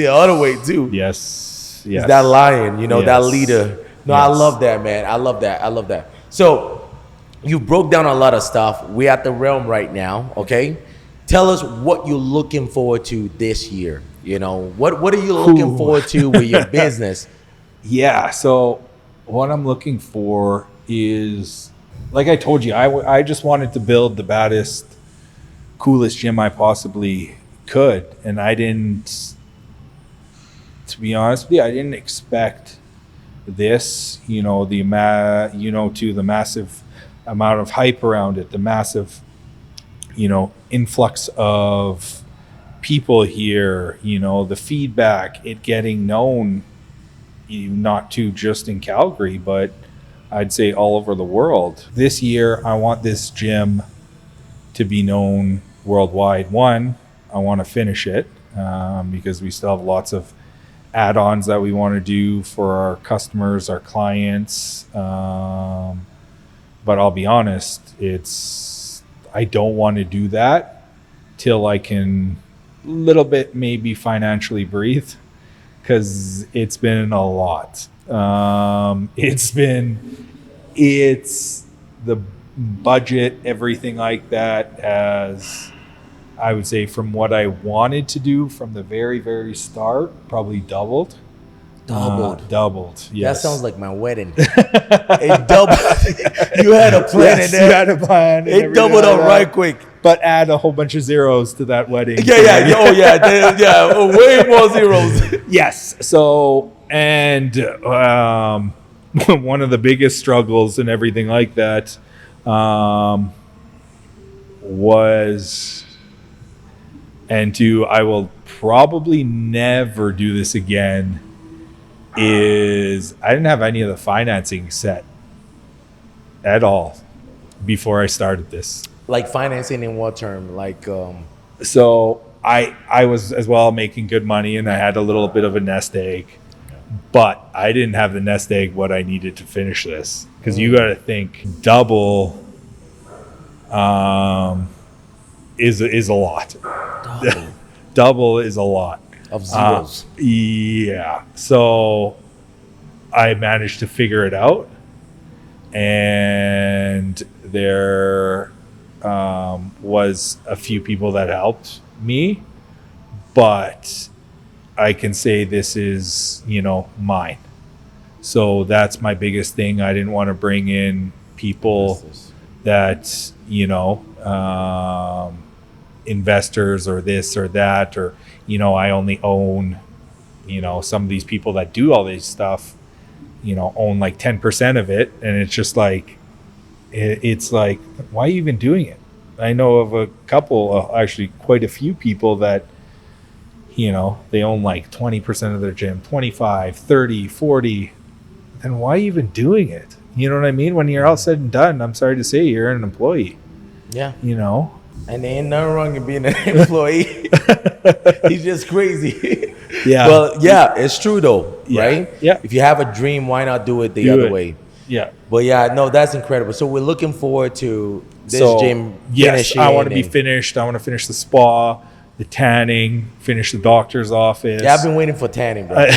the other way too. Yes. It's that lion, Yes. that leader. No, Yes. I love that, man. I love that. So you broke down a lot of stuff. We're at the realm right now. Okay. Tell us what you're looking forward to this year. What are you looking forward to with your business? Yeah. So what I'm looking for is, like I told you, I just wanted to build the baddest, coolest gym I possibly could. And I didn't, to be honest with you, I didn't expect this, the the massive amount of hype around it, the massive, influx of people here, the feedback, it getting known, not to just in Calgary, but I'd say all over the world. This year, I want this gym to be known worldwide. One, I want to finish it because we still have lots of add-ons that we want to do for our customers, our clients. But I'll be honest, I don't want to do that till I can little bit maybe financially breathe, because it's been a lot. It's the budget, everything like that, as I would say, from what I wanted to do from the very, very start, probably doubled. Doubled. Yes. That sounds like my wedding. It doubled. You had a plan. Yes, you had a plan. It doubled up right quick. But add a whole bunch of zeros to that wedding. Yeah. Oh, yeah. Way more zeros. Yes. So and one of the biggest struggles and everything like that was, I will probably never do this again, is I didn't have any of the financing set at all before I started this. Like financing in what term? Like So I was as well making good money, and I had a little bit of a nest egg, but I didn't have the nest egg what I needed to finish this, because you got to think double is a lot. Double is a lot of zeros. Yeah. So I managed to figure it out, and there was a few people that helped me, but I can say this is, mine. So that's my biggest thing. I didn't want to bring in people that, investors or this or that, or, I only own, some of these people that do all this stuff, own like 10% of it. And it's just like, it's like, why are you even doing it? I know of a couple, actually quite a few people that, they own like 20% of their gym, 25, 30, 40. Then why are you even doing it? You know what I mean? When you're all said and done, I'm sorry to say, you're an employee. Yeah. And there ain't nothing wrong in being an employee. He's just crazy. Yeah. Well, yeah, it's true though, right? Yeah. If you have a dream, why not do it the other way? Yeah. But yeah, no, that's incredible. So we're looking forward to this gym finishing. I want to be finished. I want to finish the spa, the tanning, finish the doctor's office. Yeah, I've been waiting for tanning, bro.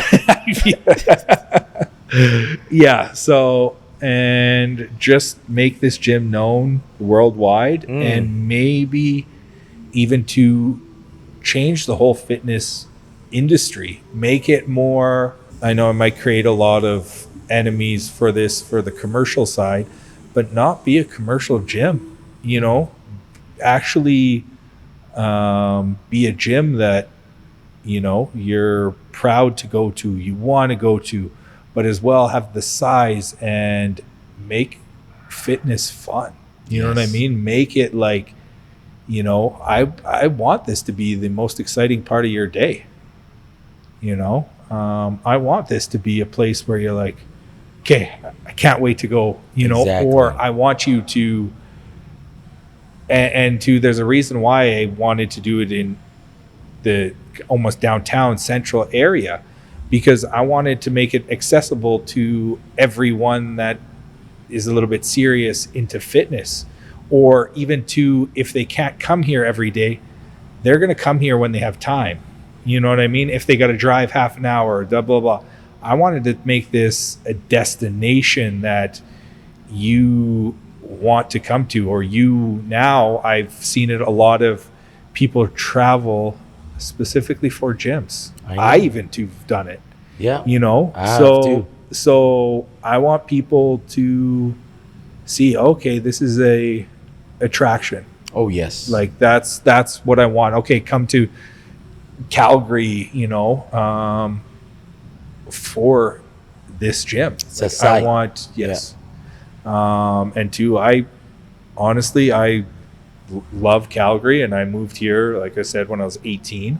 Yeah. So, and just make this gym known worldwide, and maybe even to change the whole fitness industry, make it more, I know I might create a lot of enemies for this, for the commercial side, but not be a commercial gym, actually be a gym that, you're proud to go to, you want to go to, but as well have the size and make fitness fun. You know what I mean? Make it like, I want this to be the most exciting part of your day. I want this to be a place where you're like, okay, I can't wait to go, or I want you to, and there's a reason why I wanted to do it in the almost downtown central area, because I wanted to make it accessible to everyone that is a little bit serious into fitness, or even to, if they can't come here every day, they're going to come here when they have time. You know what I mean? If they got to drive half an hour, blah, blah, blah. I wanted to make this a destination that you want to come to, or now I've seen it, a lot of people travel specifically for gyms. I even too have done it. Yeah. So I want people to see, okay, this is a attraction. Oh yes. Like that's what I want. Okay, come to Calgary, for this gym. Like, I want, yes. Yeah. And two, I love Calgary, and I moved here, like I said, when I was 18.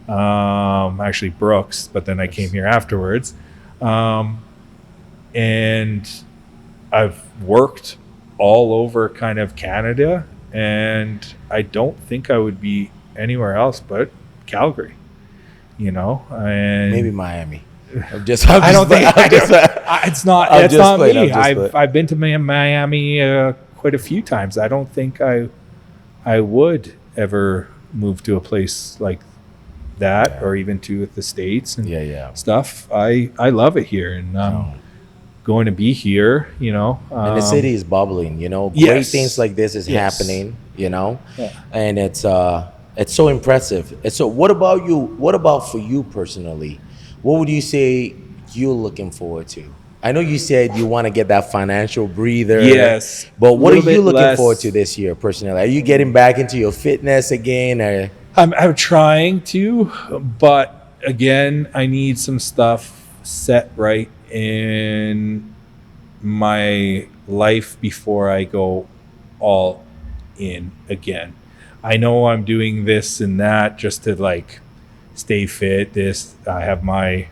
Actually Brooks, but then I came here afterwards. And I've worked all over kind of Canada, and I don't think I would be anywhere else but Calgary, and maybe Miami. It's not me. I've been to Miami quite a few times. I don't think I would ever move to a place like that, or even to the States and stuff. I love it here, and going to be here, and the city is bubbling, great things like this is happening, and it's so impressive. And so what about you? What about for you personally? What would you say you're looking forward to? I know you said you want to get that financial breather. Yes. But what are you looking forward to this year personally? Are you getting back into your fitness again? Or? I'm trying to, but again, I need some stuff set right in my life before I go all in again. I know I'm doing this and that just to like stay fit. I have my,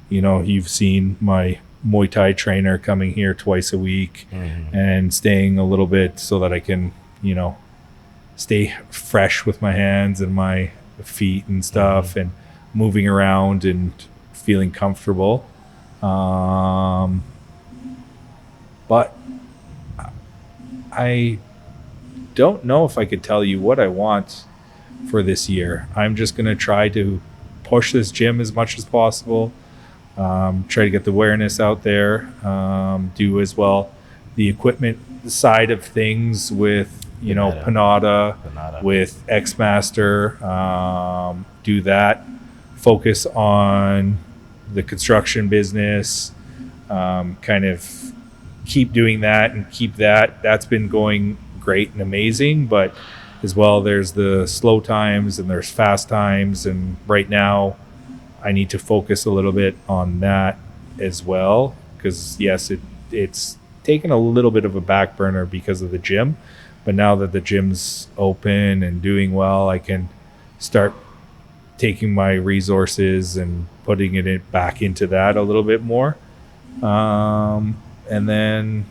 you've seen my Muay Thai trainer coming here twice a week and staying a little bit so that I can, stay fresh with my hands and my feet and stuff and moving around and feeling comfortable. But I don't know if I could tell you what I want for this year. I'm just going to try to push this gym as much as possible. Try to get the awareness out there. Do as well the equipment side of things with, Panada, with X-Master. Do that. Focus on the construction business. Kind of keep doing that and keep that. That's been going great and amazing, but as well there's the slow times and there's fast times, and right now I need to focus a little bit on that as well, because yes, it's taken a little bit of a back burner because of the gym, but now that the gym's open and doing well, I can start taking my resources and putting it back into that a little bit more. And then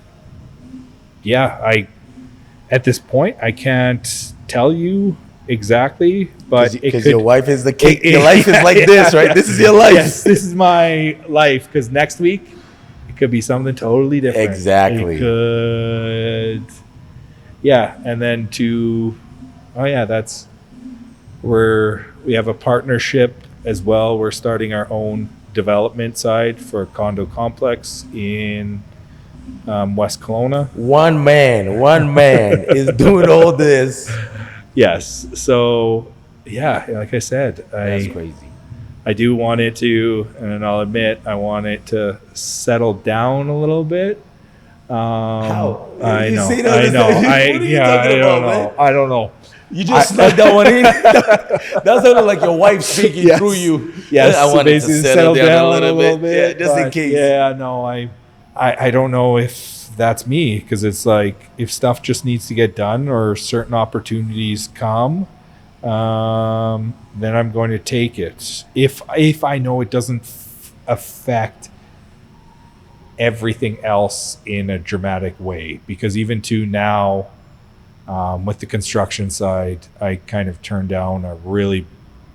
at this point I can't tell you exactly, but because your wife is the king. Your life is like this, right? This is your life. Yes, this is my life, because next week it could be something totally different. Exactly. It could, and then we have a partnership as well. We're starting our own development side for a condo complex in West Kelowna. One man is doing all this. Yes. So, like I said, That's crazy. I do want it to, and I'll admit, I want it to settle down a little bit. How? I You know. see that? I know. What are you talking about, man? I don't know. You just snuck that one in. That sounded like your wife speaking through you. Yes, I wanted to basically settle down a little bit. Yeah, just in case. Yeah, no, I don't know if that's me, because it's like if stuff just needs to get done or certain opportunities come, then I'm going to take it. If I know it doesn't affect everything else in a dramatic way, because even to now, with the construction side, I kind of turned down a really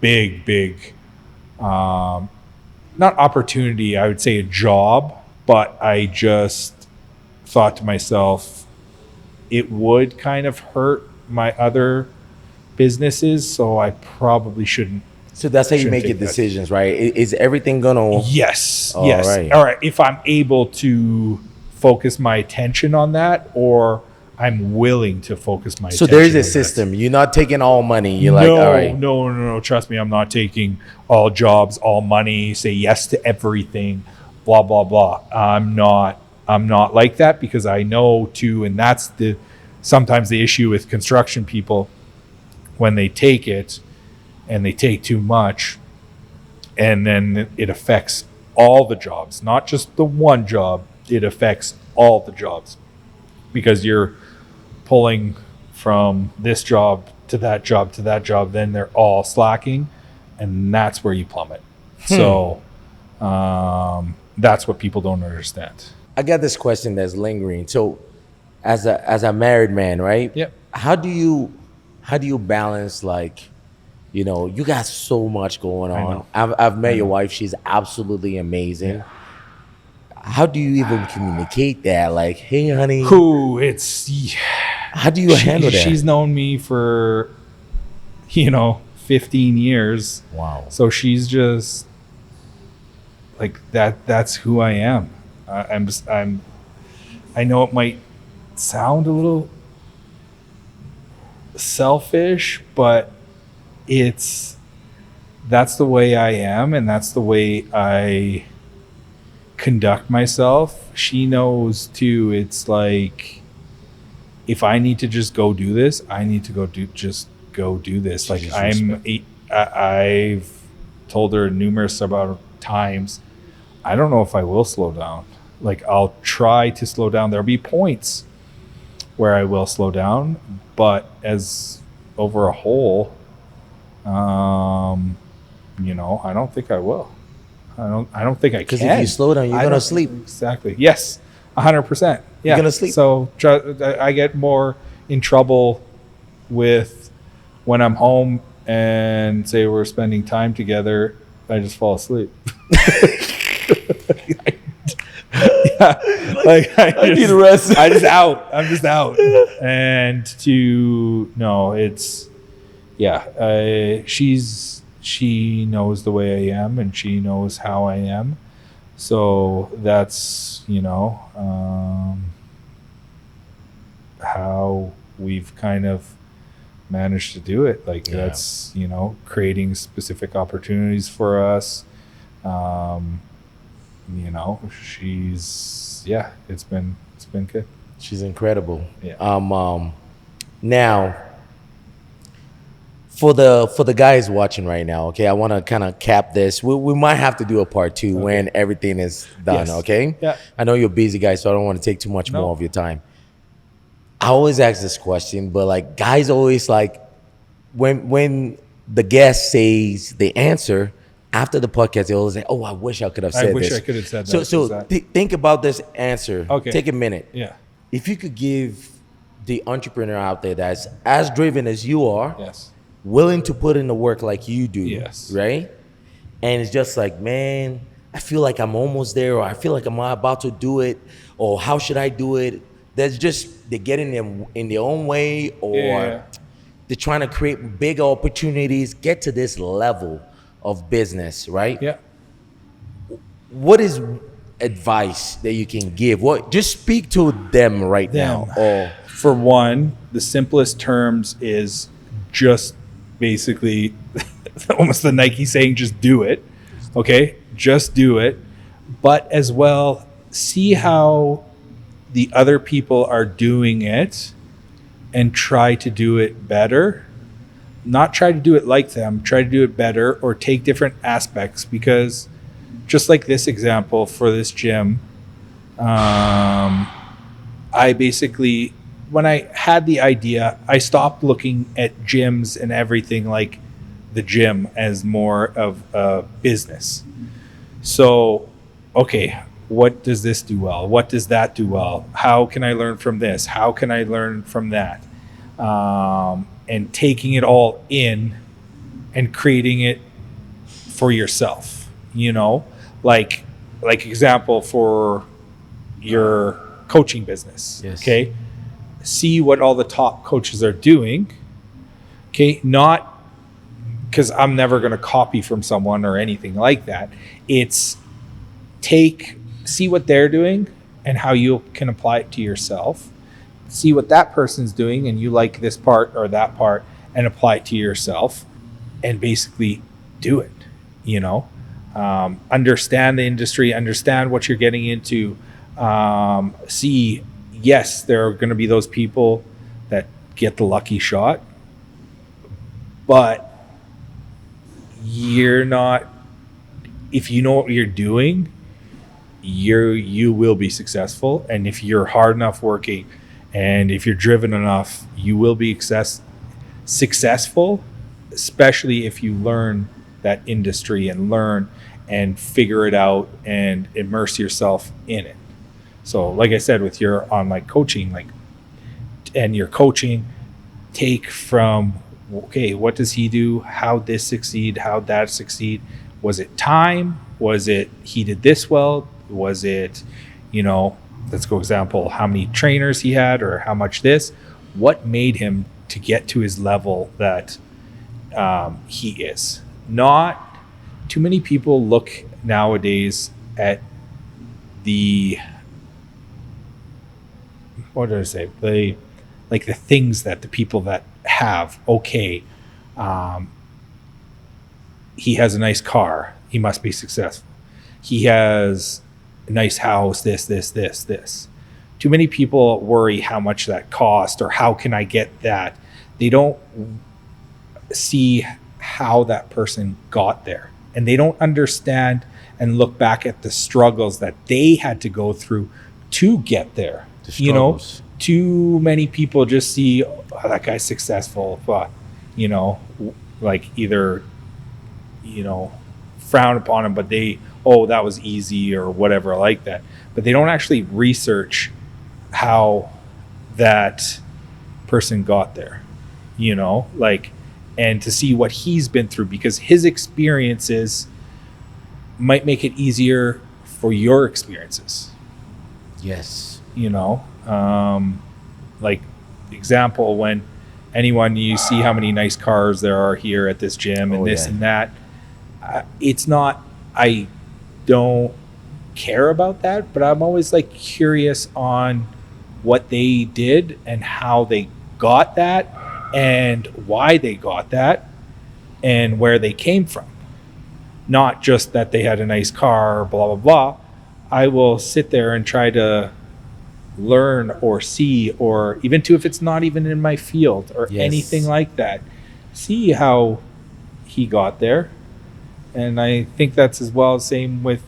big, not opportunity, I would say a job, but I just thought to myself, it would kind of hurt my other businesses, so I probably shouldn't. So that's how you make your decisions, right? Is everything gonna? Yes. All yes. right. All right. If I'm able to focus my attention on that, or I'm willing to focus my attention. So there's a system. You're not taking all money. You're no, like, all right. No. Trust me, I'm not taking all jobs, all money, say yes to everything, blah, blah, blah. I'm not like that, because I know too, and that's sometimes the issue with construction people, when they take it and they take too much, and then it affects all the jobs, not just the one job. It affects all the jobs, because you're pulling from this job to that job to that job, then they're all slacking, and that's where you plummet. So that's what people don't understand. I got this question that's lingering. So as a married man, right? Yep. How do you balance, like, you got so much going on. I've met your wife. She's absolutely amazing. Yeah. How do you even communicate that? Like, hey, honey. How do you handle that? She's known me for, 15 years. Wow. So she's just like that. That's who I am. I know it might sound a little selfish, but that's the way I am, and that's the way I conduct myself. She knows too. It's like, if I need to just go do this, I need to go do this. Like, I've told her numerous about times, I don't know if I will slow down. Like, I'll try to slow down. There'll be points where I will slow down, but as over a whole, you know, I don't think I will. I don't think I can. Because if you slow down, you're gonna sleep. Exactly. Yes. 100%. Yeah. You're gonna sleep. So I get more in trouble with when I'm home and say we're spending time together, I just fall asleep. Yeah, like I need a rest. I'm just out. And it's she knows the way I am, and she knows how I am. So that's, how we've kind of managed to do it. Like, that's, creating specific opportunities for us. It's been good. She's incredible. Yeah. Now, for the guys watching right now, okay, I want to kind of cap this. We might have to do a part 2 when everything is done. Yes. Okay. Yeah. I know you're a busy guy, so I don't want to take too much more of your time. I always ask this question, but like, guys always like when the guest says the answer after the podcast, they always say, "Oh, I wish I could have said this." I wish I could have said that. So think about this answer. Okay. Take a minute. Yeah. If you could give the entrepreneur out there that's as driven as you are, Yes. willing to put in the work like you do, Yes. right? And it's just like, man, I feel like I'm almost there, or I feel like I'm about to do it, or how should I do it? There's just, they're getting them in their own way, or they're trying to create big opportunities, get to this level of business, right? Yeah. What is advice that you can give? Just speak to them right now. Or for one, the simplest terms is just basically almost the Nike saying, just do it. Okay. Just do it. But as well, see how the other people are doing it and try to do it better. Not try to do it like them, try to do it better, or take different aspects. Because just like this example for this gym, I basically, when I had the idea, I stopped looking at gyms and everything like the gym as more of a business. So, okay, what does this do well? What does that do well? How can I learn from this? How can I learn from that? And taking it all in and creating it for yourself, like example for your coaching business. Yes. Okay. See what all the top coaches are doing. Okay. Not because I'm never going to copy from someone or anything like that. It's see what they're doing and how you can apply it to yourself. See what that person's doing and you like this part or that part, and apply it to yourself, and basically do it. Understand the industry, understand what you're getting into. See, yes, there are going to be those people that get the lucky shot, but you're not, if you know what you're doing, you will be successful. And if you're hard enough working, and if you're driven enough, you will be successful, especially if you learn that industry and learn and figure it out and immerse yourself in it. So like I said, with your online coaching, and your coaching, take from, okay, what does he do? How this succeed? How that succeed? Was it time? Was it he did this well? Was it, let's go example, how many trainers he had, or how much this? What made him to get to his level that he is? Not too many people look nowadays at the, what did I say? The things that the people that have, okay, he has a nice car, he must be successful. He has a nice house, this. Too many people worry how much that cost, or how can I get that. They don't see how that person got there. and they don't understand and look back at the struggles that they had to go through to get there. You know, too many people just see, oh, that guy's successful, but you know, like either, you know, frown upon him, but they, oh, that was easy or whatever like that. But they don't actually research how that person got there, you know, like, and to see what he's been through, because his experiences might make it easier for your experiences. Yes. You know, like example, when anyone, you see how many nice cars there are here at this gym and this and that, it's not, I don't care about that, but I'm always like curious on what they did and how they got that and why they got that and where they came from. Not just that they had a nice car, blah, blah, blah. I will sit there and try to learn or see, or even if it's not even in my field or anything like that, see how he got there. And I think that's as well, same with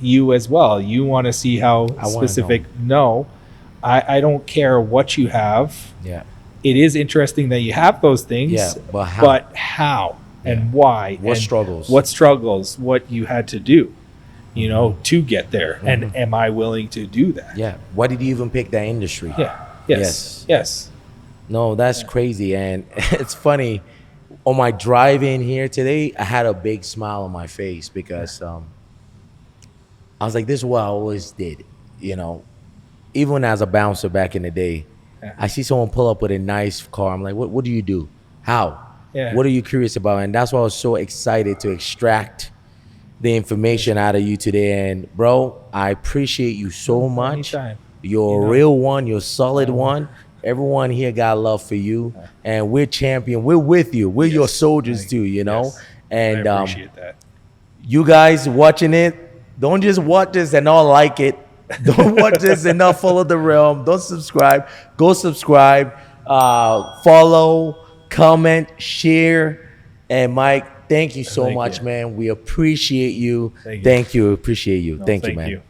you as well. You want to see how specific. No, I don't care what you have. Yeah. It is interesting that you have those things. Yeah, but how and why? What struggles? What struggles? What you had to do, you know, to get there. And am I willing to do that? Yeah. Why did you even pick that industry? Yeah. Yes. No, that's crazy. And it's funny. On my drive in here today, I had a big smile on my face because I was like, this is what I always did, you know. Even as a bouncer back in the day, I see someone pull up with a nice car. I'm like, what do you do? How? Yeah. What are you curious about? And that's why I was so excited to extract the information out of you today. And bro, I appreciate you so much. Anytime. You're a real one. You're a solid one. Everyone here got love for you. And we're champion. We're with you. We're your soldiers too, you know. And I appreciate that. You guys watching it, don't just watch this and not like it. Don't watch this and not follow the realm. Don't subscribe. Go subscribe. Follow, comment, share. And Mike, thank you so much, man. We appreciate you. Thank you. Appreciate you. Thank you, man.